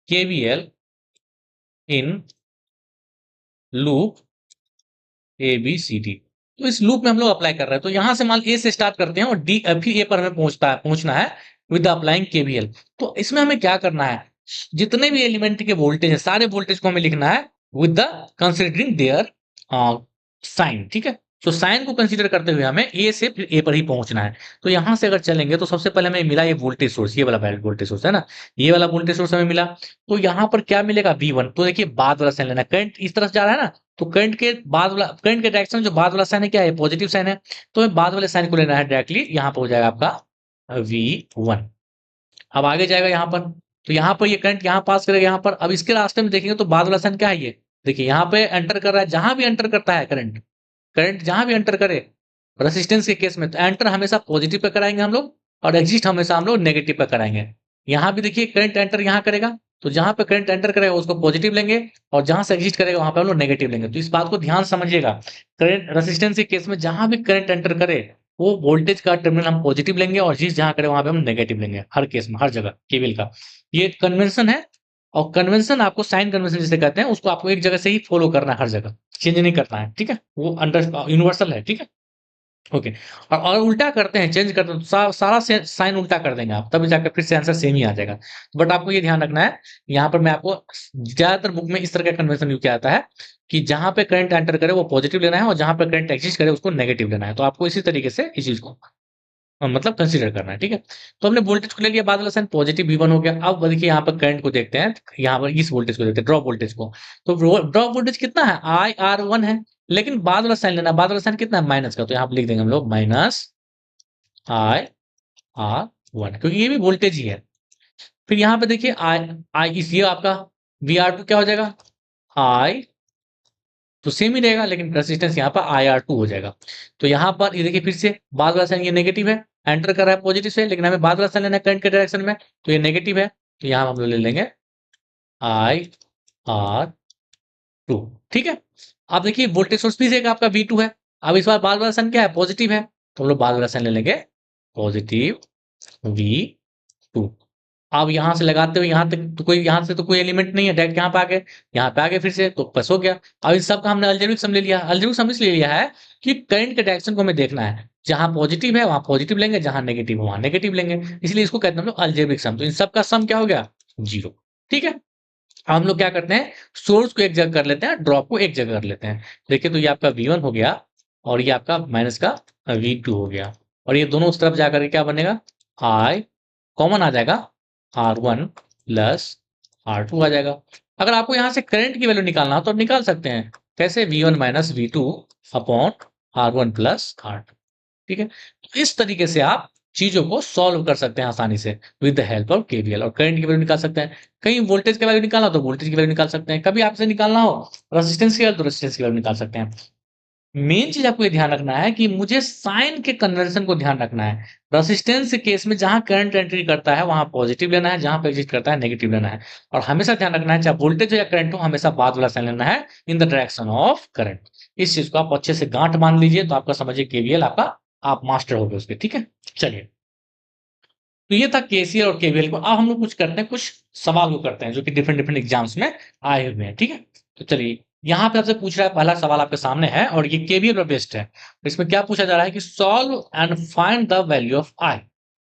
Speaker 1: KVL in loop ABCD. तो इस लूप में हम लोग अप्लाई कर रहे हैं। तो यहां से मान ए से स्टार्ट करते हैं और डी फिर ए पर हमें पहुंचना है विद अप्लाइंग केवीएल। तो इसमें हमें क्या करना है, जितने भी एलिमेंट के वोल्टेज है सारे वोल्टेज को हमें लिखना है with the considering their sign, ठीक है। तो साइन को कंसीडर करते हुए हमें ए से फिर ए पर ही पहुंचना है। तो यहां से अगर चलेंगे तो सबसे पहले हमें मिला ये वोल्टेज सोर्स, ये वाला वोल्टेज सोर्स है ना, ये वाला वोल्टेज सोर्स हमें मिला। तो यहाँ पर क्या मिलेगा, V1। तो देखिए बाद वाला साइन लेना, करंट इस तरफ जा रहा है ना, तो करंट के डायरेक्शन जो बाद वाला साइन है क्या है, पॉजिटिव साइन है। तो हमें बाद वाले साइन को लेना है डायरेक्टली, यहाँ पर हो जाएगा आपका V1। अब आगे जाएगा यहाँ पर, तो यहाँ पर ये करंट यहाँ पास करेगा यहाँ पर। अब इसके रास्ते में देखेंगे तो बाद वाला साइन क्या है, ये देखिए यहाँ पे एंटर कर रहा है। जहां भी एंटर करता है करंट, करंट जहां भी एंटर करे रेसिस्टेंस के केस में, तो एंटर हमेशा पॉजिटिव पे कराएंगे हम लोग और एग्जिट हमेशा हम लोग नेगेटिव पे कराएंगे। यहाँ भी देखिए करंट एंटर यहाँ करेगा, तो जहां पे करंट एंटर करेगा उसको पॉजिटिव लेंगे और जहां से एग्जिट करेगा वहां पे हम लोग नेगेटिव लेंगे। तो इस बात को ध्यान समझिएगा, करंट रेसिस्टेंस के केस में जहां भी करंट एंटर करे वो वोल्टेज का टर्मिनल हम पॉजिटिव लेंगे और जिस जहां करे वहां पे हम नेगेटिव लेंगे, हर केस में हर जगह केवीएल का ये कन्वेंशन है। और कन्वेंशन आपको साइन कन्वेंशन जिसे कहते हैं उसको आपको एक जगह से ही फॉलो करना है, हर जगह चेंज नहीं करना है, ठीक है। वो अंडर यूनिवर्सल है, ठीक है। ओके, और उल्टा करते हैं, चेंज करते हैं तो सारा साइन उल्टा कर देंगे आप, तभी जाकर फिर से आंसर सेम ही आ जाएगा। बट आपको ये ध्यान रखना है, यहाँ पर मैं आपको ज्यादातर बुक में इस तरह का कन्वेंशन यूज किया जाता है कि जहां पे करंट एंटर करे वो पॉजिटिव लेना है और जहां पे करंट एग्जिस्ट करे उसको नेगेटिव लेना है। तो आपको इसी तरीके से इस चीज को मतलब कंसीडर करना है, ठीक है। तो हमने वोल्टेज को ले लिया, बाद वाला साइन पॉजिटिव V1 हो गया। अब देखिए यहाँ पर करंट को देखते हैं, यहाँ पर इस वोल्टेज को देखते हैं, ड्रॉप वोल्टेज को। तो ड्रॉप वोल्टेज कितना है, IR1 है, लेकिन बाद वाला साइन लेना, बाद वाला साइन कितना है, माइनस का। तो यहाँ पर लिख देंगे हम लोग माइनस IR1, क्योंकि ये भी वोल्टेज ही है। फिर यहाँ पे देखिए आई आई इस ये आपका VR2 क्या हो जाएगा, आई तो सेम ही रहेगा, लेकिन रेजिस्टेंस यहाँ पर IR2 हो जाएगा। तो यहाँ पर ये देखिए फिर से बाद वाला साइन ये नेगेटिव है, एंटर कर रहा है पॉजिटिव से, लेकिन हमें बाद वाला साइन लेना है करंट के डायरेक्शन में, तो ये नेगेटिव है। तो यहाँ हम लोग ले लेंगे IR2, ठीक है। अब देखिए वोल्टेज सोर्स भी से आपका V2 है। अब इस बार बाद वाला साइन क्या है, पॉजिटिव है, तो हम लोग बाद वाला साइन ले लेंगे पॉजिटिव V2। अब यहाँ से लगाते हुए यहाँ तक तो कोई यहाँ से तो कोई एलिमेंट नहीं है, डायरेक्ट यहाँ पे आ गए, यहाँ पे आ गए फिर से, तो बस हो गया। अब इस सब का हमने अलजेब्रिक सम ले लिया। अलजेब्रिक सम इसलिए लिया है कि करंट के डायरेक्शन को हमें देखना है, जहां पॉजिटिव है वहां पॉजिटिव लेंगे, जहां नेगेटिव है वहां नेगेटिव लेंगे, इसलिए इसको कहते हैं हम लोग अलजेब्रिक सम। तो इन सब का सम क्या हो गया, जीरो, ठीक है। अब हम लोग क्या करते हैं, सोर्स को एक जगह कर लेते हैं, ड्रॉप को एक जगह कर लेते हैं। देखिए तो ये आपका V1 हो गया और ये आपका माइनस का V2 हो गया, और ये दोनों उस तरफ जाकर क्या बनेगा, I कॉमन आ जाएगा, R1 प्लस R2 आ जाएगा। अगर आपको यहाँ से करंट की वैल्यू निकालना हो तो आप निकाल सकते हैं, कैसे, V1 minus V2 upon R1 plus R2, ठीक है। इस तरीके से आप चीजों को सॉल्व कर सकते हैं आसानी से with the help of KVL. और करंट की वैल्यू निकाल सकते हैं, कहीं वोल्टेज की वैल्यू निकालना तो वोल्टेज की वैल्यू निकाल सकते हैं, कभी आपसे निकालना हो रेजिस्टेंस की वैल्यू तो रेजिस्टेंस की वैल्यू निकाल सकते हैं। मेन चीज आपको ये ध्यान रखना है कि मुझे साइन के कन्वर्जन को ध्यान रखना है। रेजिस्टेंस के केस में जहां करंट एंट्री करता है वहां पॉजिटिव लेना है, जहां पे एग्जिट करता है नेगेटिव लेना है। और हमेशा ध्यान रखना है चाहे वोल्टेज हो या करंट हो, हमेशा बाद वाला साइन लेना है in the direction of current. इस चीज को आप अच्छे से गांठ मान लीजिए तो आपका समझिए केवीएल आपका आप मास्टर हो गए उसके। ठीक है, चलिए, तो ये था केसीएल और केवीएल को। अब हम लोग कुछ करते हैं, कुछ सवाल को करते हैं जो कि डिफरेंट डिफरेंट एग्जाम्स में आए हुए हैं। ठीक है, तो चलिए, यहाँ पे आपसे पूछ रहा है, पहला सवाल आपके सामने है और ये केवीएल पर बेस्ड है। तो इसमें क्या पूछा जा रहा है कि solve and find the value of I.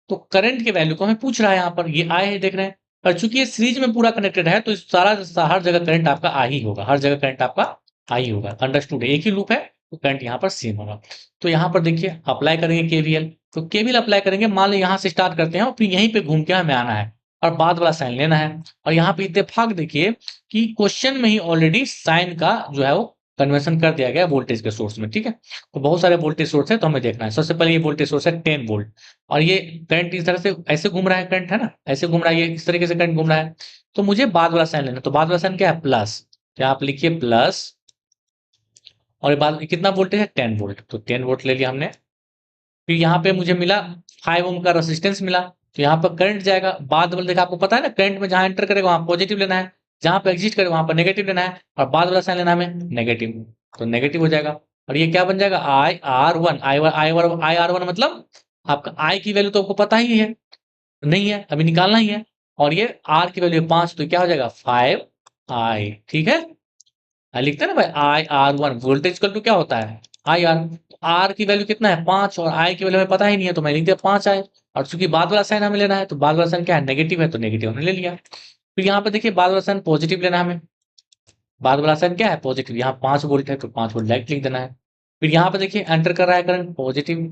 Speaker 1: तो करंट के वैल्यू को हमें पूछ रहा है, यहाँ पर ये आई है, देख रहे हैं। और चूंकि ये सीरीज में पूरा कनेक्टेड है तो इस हर जगह करंट आपका आई ही होगा, हर जगह करंट आपका आई होगा। अंडरस्टूड, एक ही लूप है तो करंट यहाँ पर सेम होगा। तो यहाँ पर देखिए अप्लाई करेंगे केवीएल। तो केवीएल अप्लाई करेंगे, मान लो यहाँ से स्टार्ट करते हैं और फिर यहीं पे घूम के हमें आना है और बाद वाला साइन लेना है। और यहाँ पे इत्तेफाक देखिए कि क्वेश्चन में ही ऑलरेडी साइन का जो है वो कन्वर्शन कर दिया गया वोल्टेज के सोर्स में। ठीक है, तो बहुत सारे वोल्टेज सोर्स है तो हमें देखना है। सबसे पहले ये वोल्टेज सोर्स है 10 वोल्ट और ये करंट इस तरह से ऐसे घूम रहा है, करंट है ना ऐसे घूम रहा है, ये इस तरीके से करंट घूम रहा है। तो मुझे बाद वाला साइन लेना है। तो बाद वाला साइन क्या है? प्लस। क्या आप लिखिए प्लस, और ये बाद कितना वोल्टेज है? 10 वोल्ट। तो 10 वोल्ट ले लिया हमने। फिर यहाँ पे मुझे मिला 5 ओम का रेजिस्टेंस मिला। तो यहाँ पर करंट जाएगा, बाद वाला देखा आपको पता है ना, करंट में जहां एंटर करेगा वहां पॉजिटिव लेना है, जहां पे एग्जिट करेगा वहां पर नेगेटिव लेना है, और बाद वाला साइन लेना है हमें नेगेटिव। तो नेगेटिव हो जाएगा और ये क्या बन जाएगा? आई आर वन मतलब आपका आई की वैल्यू तो आपको पता ही है, नहीं है अभी निकालना ही है। और ये आर की वैल्यू 5, तो क्या हो जाएगा? 5 आई। ठीक है, लिखते हैं ना भाई I R one, voltage equal to क्या होता है? I R. आर की वैल्यू कितना है? 5 और आई की वैल्यू हमें पता ही नहीं है तो मैं लिख दिया 5 आई। और चूंकि बाद वाला साइन हमें लेना है तो बाद वाला साइन क्या है? नेगेटिव है, तो नेगेटिव हमने ले लिया। फिर यहाँ पे देखिए बाद वाला साइन पॉजिटिव लेना है हमें। बाद वाला साइन क्या है? पॉजिटिव। यहाँ 5 वोल्ट है तो 5 वोल्ट डायरेक्ट लिख देना है। फिर यहाँ पे देखिए एंटर कर रहा है करंट पॉजिटिव।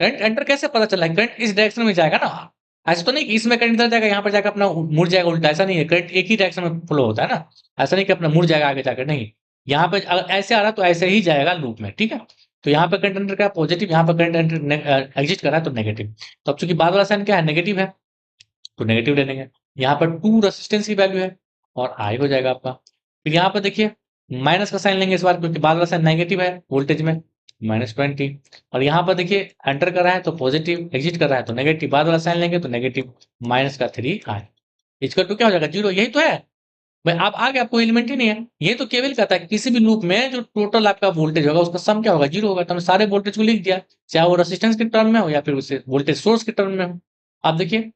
Speaker 1: करंट एंटर कैसे पता चला है? करंट इस डायरेक्शन में जाएगा ना, ऐसा तो नहीं कि इसमें करंट इधर जाएगा यहाँ पर जाकर अपना मुड़ जाएगा उल्टा, ऐसा नहीं है। करंट एक ही डायरेक्शन में फ्लो होता है ना, ऐसा नहीं कि अपना मुड़ जाएगा आगे जाकर, नहीं। यहाँ पे अगर ऐसे आ रहा तो ऐसे ही जाएगा लूप में। ठीक है, तो यहाँ पे करंट एंटर का पॉजिटिव, यहाँ पर करंट एंटर एग्जिट कर रहा है तो नेगेटिव। तो अब चूंकि बाद वाला साइन क्या है? नेगेटिव है, तो नेगेटिव ले लेंगे। यहाँ पर 2 रेजिस्टेंस की वैल्यू है और आई हो जाएगा आपका। फिर यहाँ पर देखिए माइनस का साइन लेंगे इस बार, क्योंकि बाद वाला साइन नेगेटिव है वोल्टेज में, -20। और यहाँ पर देखिए एंटर कर रहा है तो पॉजिटिव, एग्जिट कर रहा है तो नेगेटिव, बाद वाला साइन लेंगे तो नेगेटिव, माइनस का 3 आई। इक्वल टू क्या हो जाएगा? 0। यही तो है भाई, आप आगे आपको एलिमेंट ही नहीं है। ये तो केवल कहता है कि किसी भी लूप में जो टोटल आपका वोल्टेज होगा उसका सम क्या होगा? 0 होगा। तो हमने सारे वोल्टेज को लिख दिया, चाहे वो रेजिस्टेंस के टर्म में हो या फिर उसे वोल्टेज सोर्स के टर्म में हो। आप देखिए,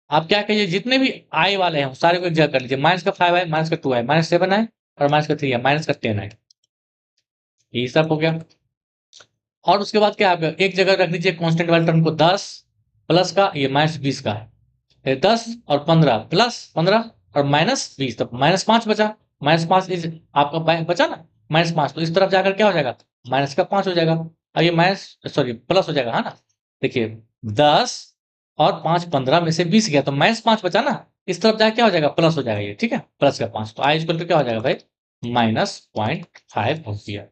Speaker 1: आप क्या कहिए, जितने भी आई वाले हैं सारे को एक जगह कर लीजिए। माइनस का 5 आई, माइनस का 2 आई, -7 आई और माइनस का 3 आई, माइनस का 10 आई। ये सब हो गया। और उसके बाद क्या, आप एक जगह रख लीजिए कांस्टेंट वाले टर्म को, 10 प्लस का ये -20 का है, 10 और 15 प्लस 15 और -20, तब -5 बचा। -5 इज आपका बचा ना, -5, तो इस तरफ जाकर क्या हो जाएगा? माइनस का 5 हो जाएगा। और ये माइनस सॉरी प्लस हो जाएगा, है ना। देखिए 10 और 5 15 में से 20 गया तो -5 बचा ना, इस तरफ जाकर क्या हो जाएगा? प्लस हो जाएगा ये। ठीक है, प्लस का 5, तो आई इक्वल टू क्या हो जाएगा भाई? -0.5 हो गया।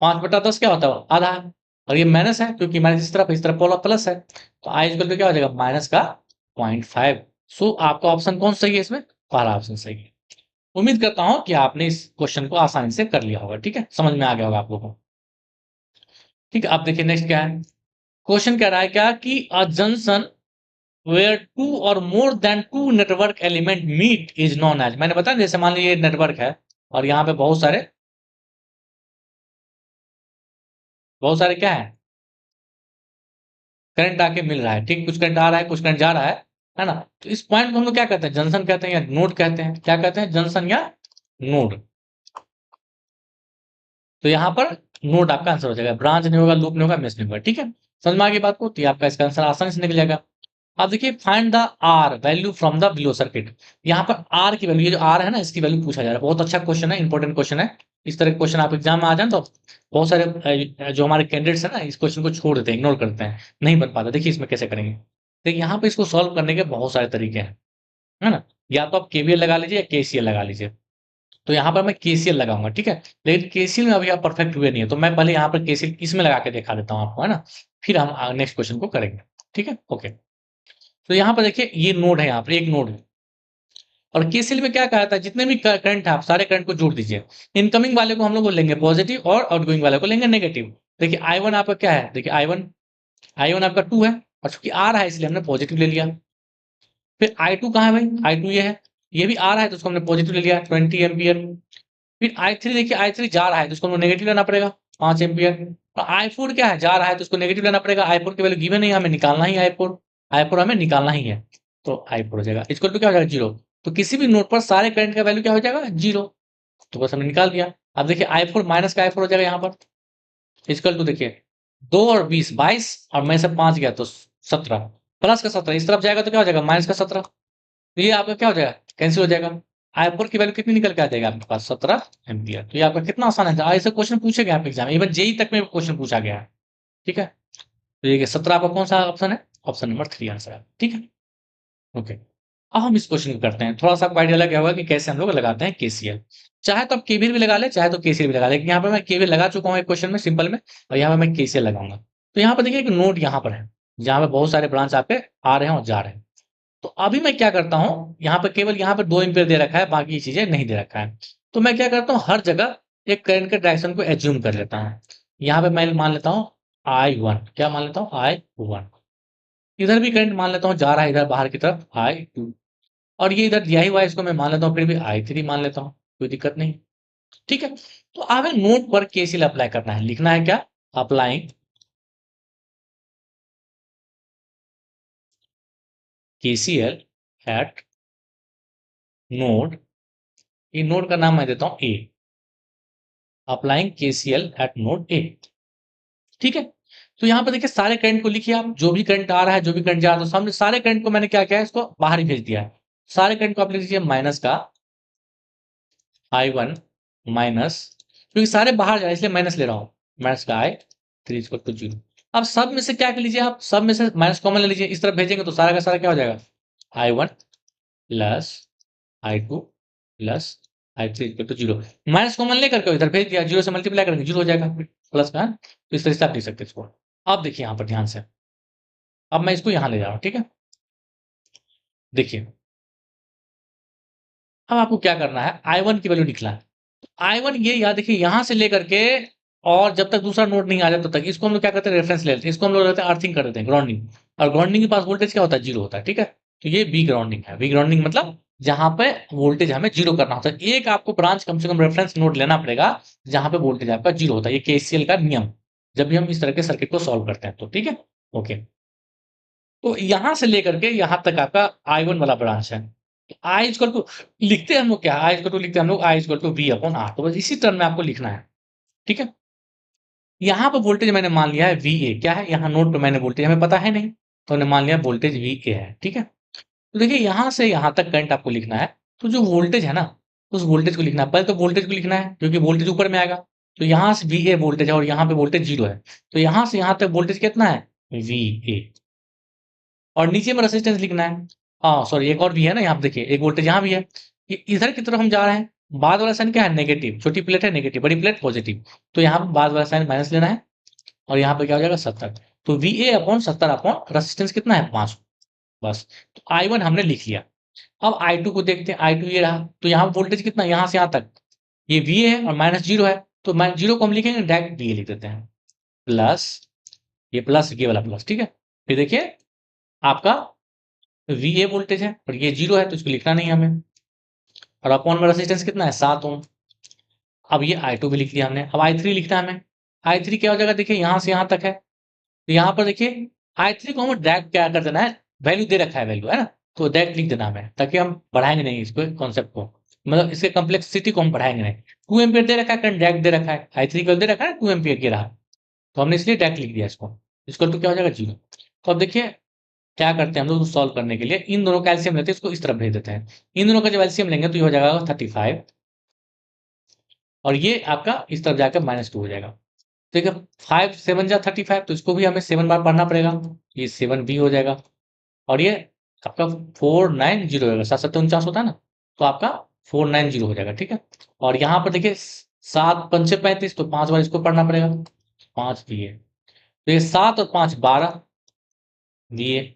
Speaker 1: 5/10 क्या होता है? आधा। और ये माइनस है क्योंकि माइनस इस तरफ पोला प्लस है, तो आई इक्वल टू क्या हो जाएगा? माइनस का 0.5। सो आपका ऑप्शन कौन सही है इसमें? पहला ऑप्शन सही है। उम्मीद करता हूं कि आपने इस क्वेश्चन को आसानी से कर लिया होगा। ठीक है, समझ में आ गया होगा आप लोगों को। ठीक है, अब देखिए नेक्स्ट क्या है। क्वेश्चन कह रहा है क्या कि अ जंक्शन वेयर 2 और more than 2 network element meet is known as. मैंने बताया जैसे मान लीजिए नेटवर्क है और यहाँ पे बहुत सारे क्या है? करंट आके मिल रहा है। ठीक, कुछ करंट आ रहा है, कुछ करंट जा रहा है ना। तो इस पॉइंट को हम लोग क्या कहते हैं? जंक्शन कहते हैं या नोड कहते हैं। क्या कहते हैं? जंक्शन या नोड। तो यहाँ पर नोड आपका आंसर हो जाएगा, ब्रांच नहीं होगा, लूप नहीं होगा, मेश नहीं होगा। ठीक है, समझ में आ गई बात को, तो ये आपका इसका आंसर आसानी से निकल जाएगा। अब देखिए find the R value from the below circuit. यहाँ पर आर की वैल्यू, ये जो आर है ना, इसकी वैल्यू पूछा जा रहा है। बहुत अच्छा क्वेश्चन है, इंपॉर्टेंट क्वेश्चन है। इस तरह के क्वेश्चन आप एग्जाम में आ जाए तो बहुत सारे जो हमारे कैंडिडेट्स है ना इस क्वेश्चन को छोड़ देते हैं, इग्नोर करते हैं, नहीं बन पाता। देखिए इसमें कैसे करेंगे। देखिए यहाँ पे इसको सॉल्व करने के बहुत सारे तरीके हैं, है ना। या तो आप केवीएल लगा लीजिए या केसीएल लगा लीजिए। तो यहाँ पर मैं केसीएल लगाऊंगा, ठीक है। लेकिन केसीएल में अभी आप परफेक्ट हुए नहीं है, तो मैं पहले यहाँ पर केसीएल इसमें लगा के दिखा देता हूँ आपको, है ना। फिर हम नेक्स्ट क्वेश्चन को करेंगे, ठीक है। ओके, तो यहाँ पर देखिए ये नोड है, यहाँ पर एक नोड है, और केसीएल में क्या कहा था, जितने भी करंट है आप सारे करंट को जोड़ दीजिए। इनकमिंग वाले को हम लोग लेंगे पॉजिटिव और आउटगोइंग वाले को लेंगे नेगेटिव। देखिए I1 आपका क्या है, देखिए I1 आपका 2 है, और चूंकि आ रहा है इसलिए हमने पॉजिटिव ले लिया। फिर I2 कहाँ है भाई, I2 ये है, ये भी आ रहा है तो उसको हमने पॉजिटिव ले लिया 20 एम्पियर। फिर I3 देखिए I3 जा रहा है तो उसको हमको नेगेटिव लेना पड़ेगा 5 एम्पियर। और I4 क्या है, जा रहा है तो उसको नेगेटिव लेना पड़ेगा। I4 की वैल्यू गिवन नहीं है, हमें निकालना ही I4 हमें निकालना ही है। तो I4 हो जाएगा इक्वल टू क्या हो जाएगा, 0। तो किसी भी नोड पर सारे करंट का वैल्यू क्या हो जाएगा, 0। तो बस हमने निकाल दिया। अब देखिए I4 माइनस का I4 हो जाएगा यहाँ पर, इक्वल टू देखिए 2 और 20 22, और मैं से 5 गया तो 17, प्लस का 17 इस तरफ जाएगा तो क्या हो जाएगा माइनस का 17। तो ये आपका क्या हो जाएगा, कैंसिल हो जाएगा। I4 की वैल्यू कितनी निकल के आ जाएगा आपके पास, 17 एम्पियर। तो ये आपका कितना आसान है, ऐसे क्वेश्चन पूछे गए आप एग्जाम में, इवन जेई तक में क्वेश्चन पूछा गया है, ठीक है। तो ये 17 आपका कौन सा ऑप्शन है, ऑप्शन नंबर 3 आंसर है, ठीक है। ओके, अब हम इस क्वेश्चन को करते हैं, थोड़ा सा आपको आइडिया लगा होगा कि कैसे हम लोग लगाते हैं केसीएल। चाहे तो आप केवीएल भी लगा ले, चाहे तो केसीएल भी लगा ले, लेकिन यहाँ पर मैं केवीएल लगा चुका हूँ एक क्वेश्चन में सिंपल में, और यहाँ पर मैं केसीएल लगाऊंगा। तो यहाँ पर देखिए एक नोड यहाँ पर है, जहाँ पे बहुत सारे ब्रांच आपके आ रहे हैं और जा रहे हैं। तो अभी मैं क्या करता हूँ, यहाँ पर केवल यहाँ पर 2 एम्पीयर दे रखा है, बाकी चीजें नहीं दे रखा है। तो मैं क्या करता हूँ, हर जगह एक करंट के डायरेक्शन को एज्यूम कर लेता हूँ। यहाँ पे मैं मान लेता हूँ I1, क्या मान लेता हूँ I1। इधर भी करंट मान लेता हूँ जा रहा है इधर बाहर की तरफ I2, और ये इधर दिया ही हुआ है इसको मैं मान लेता हूँ फिर भी I3 मान लेता हूँ, कोई दिक्कत नहीं, ठीक है। तो हमें नोड पर केसीएल अप्लाई करना है, लिखना है क्या, अप्लाइंग केसीएल एट नोड, ये नोड का नाम मैं देता हूँ A, applying KCL at node A, ठीक है। तो यहाँ पर देखिए सारे करंट को लिखिए आप, जो भी करंट आ रहा है जो भी करंट जा रहा है, तो सामने सारे करंट को मैंने क्या किया है, इसको बाहर ही भेज दिया है। सारे करंट को आप लिख लीजिए माइनस का I1 माइनस, क्योंकि सारे बाहर जा रहे हैं इसलिए माइनस ले रहा हूँ, माइनस का I3 इक्वल टू 0। अब सब में से क्या कर लीजिए आप, सब में से माइनस कॉमन ले लीजिए, इस तरफ भेजेंगे तो सारा का सारा क्या हो जाएगा, I1 plus I2 plus I3 equal to 0। Minus common लेकर के इधर भेज दिया, 0 से मल्टीप्लाई करेंगे 0 हो जाएगा प्लस का, तो इस तरह से आप लिख सकते हैं इसको। अब देखिए यहाँ पर ध्यान से, अब मैं इसको यहाँ ले जा रहा हूँ, ठीक है। देखिए अब आपको क्या करना है, I1 की वैल्यू निकला है, I1 ये याद देखिए यहाँ से लेकर के, और जब तक दूसरा नोड नहीं आ जाए तब तक इसको हम लोग क्या करते हैं, रेफरेंस ले लेते हैं, इसको हम लोग लेते हैं अर्थिंग कर देते हैं, ग्राउंडिंग। और ग्राउंडिंग के पास वोल्टेज क्या होता है, 0 होता है, ठीक है। तो ये बी ग्राउंडिंग है, बी ग्राउंडिंग मतलब जहां पे वोल्टेज हमें 0 करना होता है। एक आपको ब्रांच कम से कम रेफरेंस नोड लेना पड़ेगा जहां पे वोल्टेज आपका 0 होता है, ये केसीएल का नियम, जब भी हम इस तरह के सर्किट को सॉल्व करते हैं तो, ठीक है। ओके, तो यहां से लेकर के यहां तक आपका I1 वाला ब्रांच है। आई इक्वल टू लिखते हैं हम लोग क्या, आई इक्वल टू लिखते हैं हम लोग I equal to V upon R, तो बस इसी टर्म में आपको लिखना है, ठीक है। यहाँ पर वोल्टेज मैंने मान लिया है वी ए, क्या है यहाँ नोड पे मैंने वोल्टेज हमें पता है नहीं, तो हमने मान लिया वोल्टेज वी ए है, ठीक है। तो देखिए यहाँ से यहाँ तक करंट आपको लिखना है, तो जो वोल्टेज है ना उस वोल्टेज को लिखना है, पहले तो वोल्टेज को लिखना है क्योंकि वोल्टेज ऊपर में आएगा। तो यहाँ से वी ए वोल्टेज है और यहाँ पे वोल्टेज 0 है, तो यहाँ से यहाँ तक वोल्टेज कितना है, वी ए। और नीचे में रेजिस्टेंस लिखना है, हाँ सॉरी एक और भी है ना, यहाँ पे देखिए एक वोल्टेज यहाँ भी है, इधर की तरफ हम जा रहे हैं, बाद वाला साइन क्या है, नेगेटिव, छोटी प्लेट है नेगेटिव, बड़ी प्लेट पॉजिटिव, तो यहाँ पे बाद वाला साइन माइनस लेना है, और यहाँ पे क्या हो जाएगा 70। तो V A upon 70 upon resistance कितना है 5, बस। तो I1 हमने लिख लिया। अब I2 को देखते हैं, I2 ये रहा, तो यहाँ वोल्टेज कितना, यहाँ से यहाँ तक ये वी ए है और माइनस 0 है, तो माइनस 0 को हम लिखेंगे डायरेक्ट वी ए लिख देते हैं, प्लस ये प्लस ये वाला प्लस, ठीक है। फिर देखिए आपका वी ए वोल्टेज है और ये 0 है तो इसको लिखना नहीं हमें, और अपॉन में रेजिस्टेंस कितना है 7 ओम। अब ये I2 भी लिख लिया हमने, अब I3 लिखना है हमें। I3 क्या हो जाएगा, देखिए यहाँ से यहाँ तक है, तो यहाँ पर देखिए I3 को हमें डायरेक्ट क्या कर देना है, वैल्यू दे रखा है वैल्यू, है ना, तो डायरेक्ट लिख देना हमें, ताकि हम बढ़ाएंगे नहीं इसको कॉन्सेप्ट को, मतलब इसके कॉम्प्लेक्सिटी को हम बढ़ाएंगे नहीं। 2 एम्पियर दे रखा है, करंट डायरेक्ट दे रखा है, I3 को दे रखा है 2 एम्पियर की रहा, तो हमने इसलिए डायरेक्ट लिख दिया इसको, इसको तो क्या हो जाएगा 0। तो अब देखिए क्या करते हैं हम लोग सॉल्व करने के लिए, इन दोनों का एलसीएम लेते हैं, इसको इस तरफ भेज देते हैं, इन दोनों का जब एलसीएम लेंगे तो ये हो जाएगा 35, और ये आपका इस तरफ जाकर -2 हो जाएगा। ठीक है, 5 7 जा 35, तो इसको भी हमें 7 बार पढ़ना पड़ेगा, ये 7 बी हो जाएगा, और ये आपका 4 9 0 होगा, 7 7 49 होता है ना, तो आपका 490 हो जाएगा, ठीक है। और यहाँ पर देखिए 7 पंचे 35, तो 5 बार इसको पढ़ना पड़ेगा, 5 दिए, तो ये 7 और 5 12 दिए,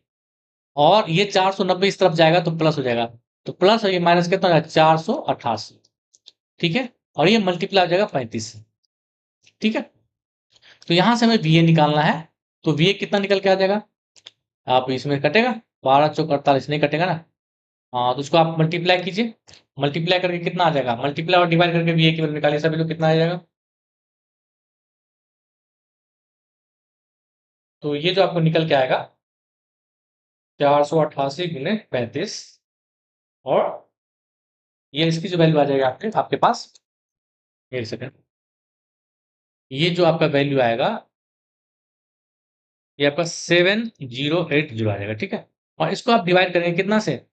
Speaker 1: और ये 490 इस तरफ जाएगा तो प्लस हो जाएगा, तो प्लस और ये माइनस कितना हो जाएगा 488, ठीक है। और ये मल्टीप्लाई हो जाएगा 35 से, ठीक है। तो यहां से हमें VA निकालना है, तो VA कितना निकल के आ जाएगा, आप इसमें कटेगा 12 चौक 48, नहीं कटेगा ना। हाँ, तो उसको आप मल्टीप्लाई कीजिए, मल्टीप्लाई करके कितना आ जाएगा, मल्टीप्लाई और डिवाइड करके VA की वैल्यू निकालिए सभी लोग, कितना आ जाएगा। तो ये जो आपको निकल के आएगा 488 × 35, और ये इसकी जो वैल्यू आ जाएगी आपके आपके पास, एक सेकंड, ये जो आपका वैल्यू आएगा ये आपका 7080 आ जाएगा, ठीक है। और इसको आप डिवाइड करेंगे कितना से,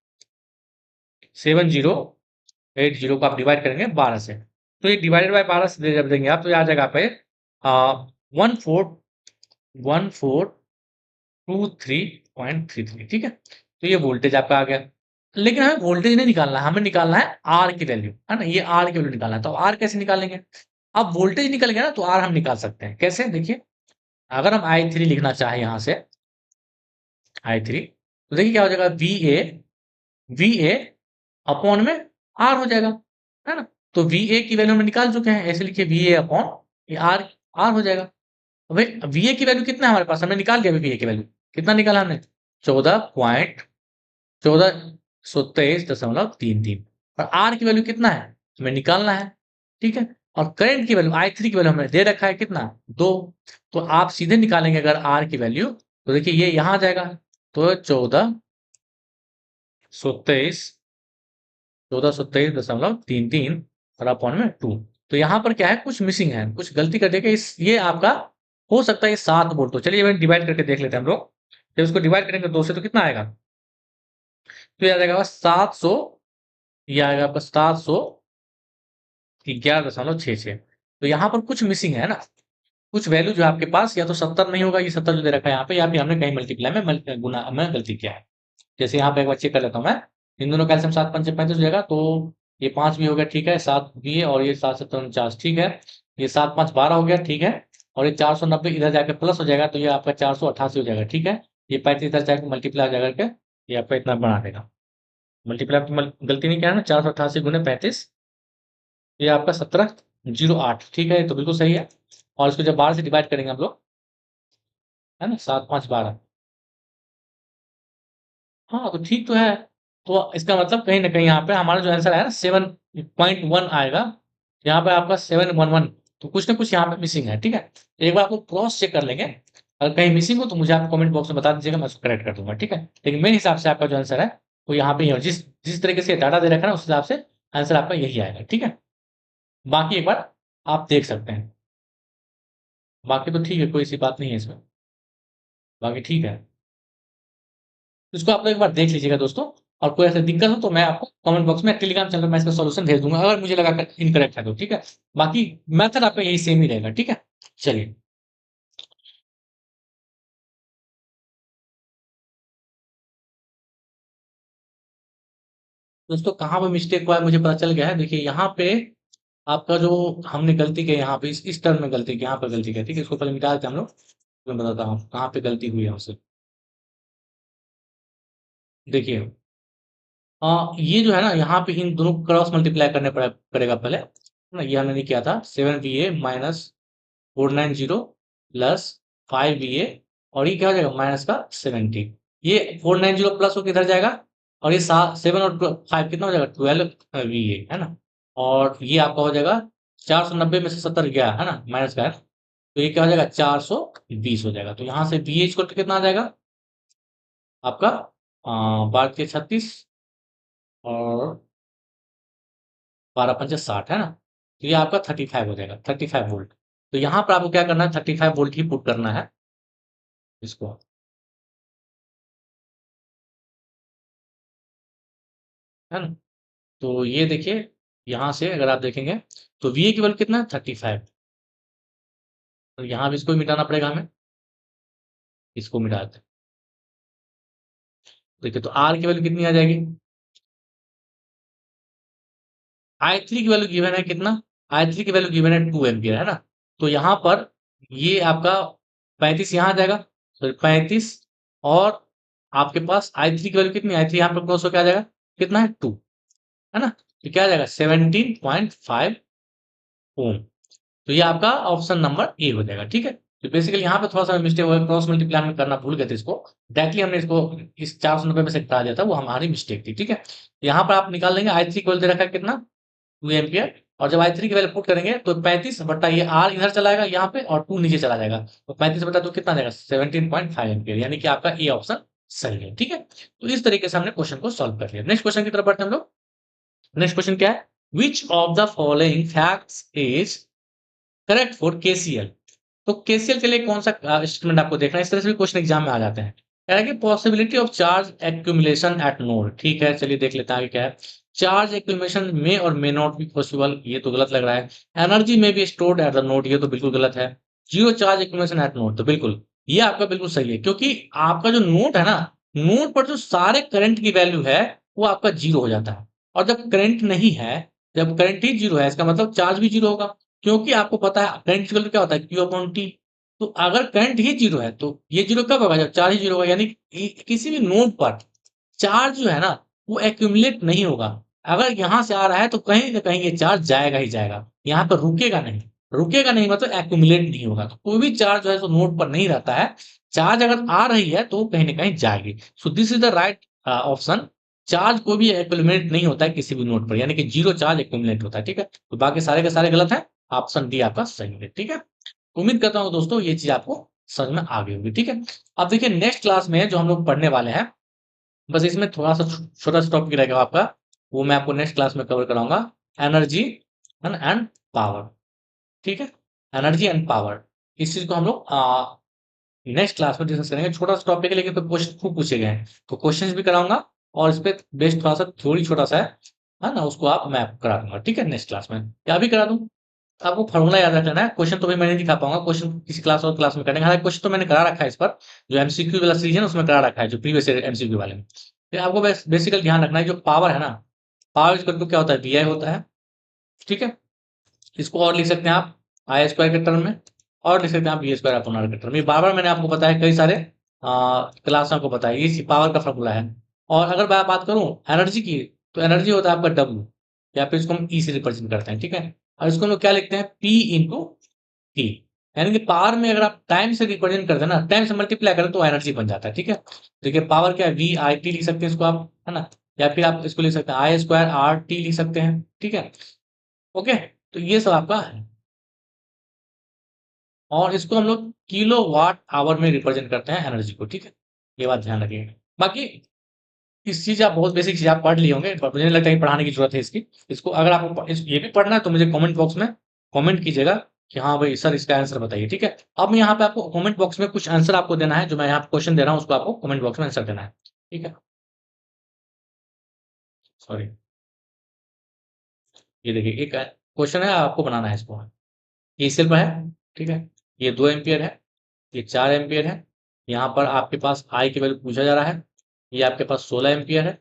Speaker 1: 7080 को आप डिवाइड करेंगे 12 से, तो ये डिवाइडेड बाय 12 से जब देंगे आप, तो ये आ जाएगा आपका 1423.33, ठीक है। तो ये वोल्टेज आपका आ गया, लेकिन हमें वोल्टेज नहीं निकालना है, हमें निकालना है आर की वैल्यू, है ना, ये आर की वैल्यू निकालना है। तो आर कैसे निकालेंगे, अब वोल्टेज निकल गया ना, तो आर हम निकाल सकते हैं कैसे, देखिए, अगर हम I3 लिखना चाहें यहां से I3, तो देखिए क्या हो जाएगा, वी ए अपॉन में आर हो जाएगा, है ना। तो VA की वैल्यू हम निकाल चुके हैं, ऐसे लिखिए VA अपॉन ये आर, आर हो जाएगा। तो भाई VA की वैल्यू कितना है हमारे पास, हमने निकाल दिया VA की वैल्यू, कितना निकाला हमने, 14.1423.33, और आर की वैल्यू कितना है हमें निकालना है, ठीक है। और करंट की वैल्यू I3 की वैल्यू हमें दे रखा है कितना, 2, तो आप सीधे निकालेंगे अगर आर की वैल्यू, तो देखिए ये यहां आ जाएगा, तो 1423.33 और अपॉन में 2। तो यहाँ पर क्या है, कुछ मिसिंग है, कुछ गलती कर देगा इस, ये आपका हो सकता है ये 7 वोल्ट हो। चलिए डिवाइड करके देख लेते हैं हम लोग, जब इसको डिवाइड करेंगे 2 से तो कितना आएगा, तो ये आ जाएगा 700, ये आएगा आपका 711.66। तो यहाँ पर कुछ मिसिंग है ना, कुछ वैल्यू जो आपके पास या तो 70 नहीं होगा, ये 70 जो दे रखा है यहाँ पे, या फिर हमने कहीं मल्टीप्लाई में गुना में गलती किया है। जैसे यहाँ पे एक बार चेक कर लेता हूँ मैं, इन दोनों कैल्शियम 7 पंचे 35 हो जाएगा, तो ये 5 भी हो गया, ठीक है, 7 भी है, और ये 7 7 49, ठीक है, ये 7 5 12 हो गया, ठीक है, और ये 490 इधर जाकर प्लस हो जाएगा, तो ये आपका 488 हो जाएगा, ठीक है। ये 35 इधर जाकर मल्टीप्लाई हो जाएगा करके, ये आपका इतना बना देगा, मल्टीप्लाई गलती नहीं किया है ना, 488 × 35, ये आपका 1708, ठीक है, ये तो बिल्कुल सही है। और इसको जब 12 से डिवाइड करेंगे हम लोग, है ना, 7 5 12, हाँ, तो ठीक तो है। तो इसका मतलब कहीं न कहीं यहाँ पे हमारा जो आंसर आया ना 7.1 आएगा। यहाँ पे आपका 711, तो कुछ ना कुछ यहाँ पे मिसिंग है, ठीक है? एक बार आपको क्रॉस चेक कर लेंगे। अगर कहीं मिसिंग हो तो मुझे आप कमेंट बॉक्स में बता दीजिएगा, मैं उसको करेक्ट कर दूँगा, ठीक है? लेकिन मेरे हिसाब से आपका जो आंसर है, वो यहाँ पे ही है। जिस जिस तरीके से डाटा दे रखा है ना, उस हिसाब से आंसर आपका यही आएगा, ठीक है? बाकी एक बार आप देख सकते हैं। बाकी तो ठीक है, कोई सी बात नहीं है इसमें। बाकी ठीक है। तो इसको आप लोग एक बार देख लीजिएगा दोस्तों, और कोई ऐसा दिक्कत हो तो मैं आपको कमेंट बॉक्स में टेलीग्राम चैनल में इसका सॉल्यूशन भेज दूंगा, अगर मुझे लगा इनकरेक्ट है तो, ठीक है। बाकी मेथड आपका यही सेम ही रहेगा, ठीक है। चलिए दोस्तों, कहाँ पे मिस्टेक हुआ है मुझे पता चल गया है। देखिए यहाँ पे आपका जो हमने गलती की, यहाँ पे इस टर्म में गलती की, यहाँ पे गलती की, ठीक है। इसको पहले मिटा देते हैं हम लोग, मैं बताता हूँ कहाँ पे गलती हुई है हमसे। देखिए ये जो है ना, यहाँ पे इन दोनों क्रॉस मल्टीप्लाई करने पड़ेगा पहले, है ना। ये हमने नहीं किया था, 7VA माइनस 490 प्लस 5VA, और ये क्या हो जाएगा माइनस का 70। ये 490 प्लस होकर इधर जाएगा, और ये 7 और 5 कितना हो जाएगा 12VA, है ना। और ये आपका हो जाएगा 490 में से 70 गया, है ना, माइनस का है, तो ये क्या हो जाएगा 420 हो जाएगा। तो यहाँ से VA इक्वल टू कितना आ जाएगा आपका 12 के 36, और 12 पंचे 60, है ना। तो ये आपका 35 हो जाएगा, 35 वोल्ट। तो यहाँ पर आपको क्या करना है, 35 वोल्ट ही पुट करना है इसको, है ना। तो ये देखिए, यहाँ से अगर आप देखेंगे तो VA की वैल्यू कितना है 35, तो यहाँ भी इसको भी मिटाना पड़ेगा हमें, इसको मिटा देते हैं। देखिए तो R की वैल्यू कितनी आ जाएगी, I3 की वैल्यू गिवन है कितना? I3 की वैल्यू गिवन है 2 एम्पियर, है ना? तो यहाँ पर ये आपका 35 यहाँ आ जाएगा, सॉरी 35, और आपके पास I3 की वैल्यू कितनी? I3 यहाँ पर क्रॉस होके आ जाएगा, कितना है? 2, है ना? तो क्या आ जाएगा? 17.5 ओम। तो ये आपका ऑप्शन नंबर ए हो जाएगा, ठीक है? तो बेसिकली यहाँ पे थोड़ा सा मिस्टेक हो गया, क्रॉस मल्टीप्लाई में करना भूल गए थे इसको। डायरेक्टली हमने इसको इस 490 में से हटा दिया था, वो हमारी मिस्टेक थी, ठीक है? यहाँ पर आप निकाल लेंगे I3 को दे रखा है कितना? 2 एम्पियर, और जब I3 की वैल्यू पुट करेंगे तो 35 बट्टा ये R इधर चला जाएगा यहाँ पे, और 2 नीचे चला जाएगा। तो 35 बट्टा 2 कितना आ जाएगा? 17.5 एम्पियर, यानी कि आपका ए ऑप्शन सही है, ठीक है? तो इस तरीके से हमने क्वेश्चन को सॉल्व कर लिया। नेक्स्ट क्वेश्चन की तरफ बढ़ते हैं हम लोग। नेक्स्ट क्वेश्चन क्या है? Which of the following facts is correct for KCL? तो केसीएल के लिए कौन सा स्टेटमेंट आपको देखना है? इस तरह से भी क्वेश्चन एग्जाम में आ जाते हैं। कह रहा है कि possibility of charge accumulation eight node. ठीक है, चलिए देख लेते हैं आगे क्या है। चार्ज एक्यूमुलेशन में और मे नॉट बी पॉसिबल, ये तो गलत लग रहा है। एनर्जी में be stored at the node, ये तो बिल्कुल गलत है। Zero charge accumulation eight node, तो बिल्कुल ये आपका बिल्कुल सही है, क्योंकि आपका जो नोड है ना, नोड पर जो सारे करंट की वैल्यू है वो आपका जीरो हो जाता है। और जब करंट नहीं है, जब करंट ही जीरो है, इसका मतलब चार्ज भी जीरो होगा, क्योंकि आपको पता है करंट इक्वल टू क्या होता है? Q upon T. तो अगर करंट ही जीरो है तो ये जीरो कब होगा? जब चार्ज ही जीरो होगा, यानी किसी भी नोड पर चार्ज जो है ना वो एक्यूमुलेट नहीं होगा। अगर यहाँ से आ रहा है तो कहीं ना कहीं ये चार्ज जाएगा ही जाएगा, यहाँ पर रुकेगा नहीं। रुकेगा नहीं मतलब एक्यूमुलेट नहीं होगा। तो कोई भी चार्ज जो है तो नोड पर नहीं रहता है। चार्ज अगर आ रही है तो वो कहीं ना कहीं जाएगी। So this is the right option. Charge कोई भी एक्यूमुलेट नहीं होता है किसी भी नोड पर, यानी कि जीरो चार्ज एक्यूमुलेट होता है, ठीक है? तो बाकी सारे के सारे गलत है, ऑप्शन डी आपका सही है, ठीक है? उम्मीद करता हूँ दोस्तों ये चीज आपको समझ में आ गई होगी, ठीक है? अब देखिए नेक्स्ट क्लास में जो हम लोग पढ़ने वाले हैं, बस इसमें थोड़ा सा छोटा सा टॉपिक रहेगा आपका, वो मैं आपको नेक्स्ट क्लास में कवर कराऊंगा। एनर्जी एंड पावर, ठीक है? एनर्जी एंड पावर, इस चीज को हम लोग नेक्स्ट क्लास में डिस्कस करेंगे। छोटा सा टॉपिक है लेकिन क्वेश्चन खूब पूछे गए हैं, तो क्वेश्चंस भी कराऊंगा, और इस पे बेस्ड थोड़ा सा थ्योरी छोटा सा है ना, उसको आप मैं करा दूंगा, ठीक है? नेक्स्ट क्लास में क्या भी करा दूं, आपको फॉर्मूला याद रख लेना है। क्वेश्चन तो भी मैं नहीं दिखा पाऊंगा, क्वेश्चन किसी क्लास और क्लास में करेंगे। हालांकि क्वेश्चन तो मैंने करा रखा है इस पर, जो एमसीक्यू वाला सीरीज है ना उसमें करा रखा है, जो प्रीवियस एमसीक्यू वाले में। फिर आपको बस बेसिकल ध्यान रखना है, जो पावर है ना, पावर इक्वल टू क्या होता है? वी होता है, ठीक है? इसको और लिख सकते हैं आप आई स्क्वायर के टर्म में, और लिख सकते हैं आप बी स्क्वायर अपॉन आर के टर्म में। बार बार मैंने आपको बताया, कई सारे क्लास में आपको बताया, ये पावर का फॉर्मूला है। और अगर मैं बात करूं एनर्जी की, तो एनर्जी होता है आपका डब्ल्यू, या फिर इसको हम ई से रिप्रेजेंट करते हैं, ठीक है? और इसको हम लोग क्या लिखते हैं? P into T. यानी कि पावर में अगर आप टाइम से रिप्रेजेंट करते हैं ना, टाइम से मल्टीप्लाई करें तो एनर्जी बन जाता है, ठीक है? देखिए पावर क्या है? वी आई टी लिख सकते हैं इसको आप, है ना? या फिर आप इसको लिख सकते हैं आई स्क्वायर आर टी लिख सकते हैं, ठीक है? ओके, तो ये सब आपका है, और इसको हम लोग किलो वाट आवर में रिप्रेजेंट करते हैं एनर्जी को, ठीक है? ये बात ध्यान रखिएगा। बाकी इस चीज आप बहुत बेसिक चीज आप पढ़ लिए होंगे, पर मुझे नहीं लगता कि पढ़ाने की जरूरत है इसकी। इसको अगर आपको ये भी पढ़ना है तो मुझे कमेंट बॉक्स में कमेंट कीजिएगा कि हाँ भाई सर इसका आंसर बताइए, ठीक है? अब मैं यहाँ पे आपको कमेंट बॉक्स में कुछ आंसर आपको देना है, जो मैं यहाँ पे क्वेश्चन दे रहा हूँ उसको आपको कमेंट बॉक्स में आंसर देना है, ठीक है? सॉरी, ये देखिए एक क्वेश्चन है, आपको बनाना है इसको। ये सिर्फ है, ठीक है? ये 2 एम्पियर है, ये 4 एम्पियर है। यहाँ पर आपके पास आई की वैल्यू पूछा जा रहा है। ये आपके पास 16 एम्पियर है,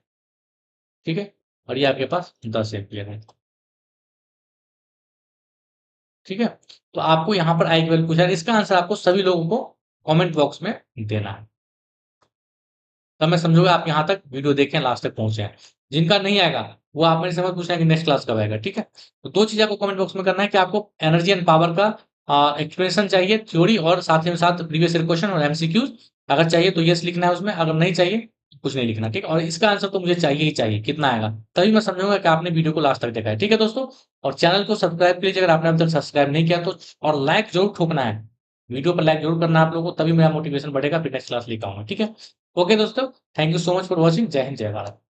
Speaker 1: ठीक है? और ये आपके पास 10 एम्पियर है, ठीक है? तो आपको यहाँ पर आई की वैल्यू पूछा है, इसका आंसर आपको सभी लोगों को कमेंट बॉक्स में देना है। तब मैं समझूंगा आप यहाँ तक वीडियो देखें, लास्ट तक पहुंचे हैं। जिनका नहीं आएगा वो आप मेरे से मत पूछना कि नेक्स्ट क्लास कब आएगा, ठीक है? तो दो चीज आपको कमेंट बॉक्स में करना है कि आपको एनर्जी एंड पावर का एक्सप्लेनेशन चाहिए, थ्योरी, और साथ ही साथ प्रीवियस ईयर क्वेश्चन और एमसीक्यूज। अगर चाहिए तो यस लिखना है उसमें, अगर नहीं चाहिए तो कुछ नहीं लिखना, ठीक है? और इसका आंसर तो मुझे चाहिए ही चाहिए, कितना आएगा तभी मैं समझूंगा कि आपने वीडियो को लास्ट तक देखा है, ठीक है दोस्तों? और चैनल को सब्सक्राइब कीजिए अगर आपने अब तक सब्सक्राइब नहीं किया तो, और लाइक जरूर ठोकना है, वीडियो पर लाइक जरूर करना है आप लोगों को, तभी मेरा मोटिवेशन बढ़ेगा, फिर नेक्स्ट क्लास लेकर आऊंगा, ठीक है? ओके दोस्तों, thank you so much for watching. जय हिंद, जय भारत।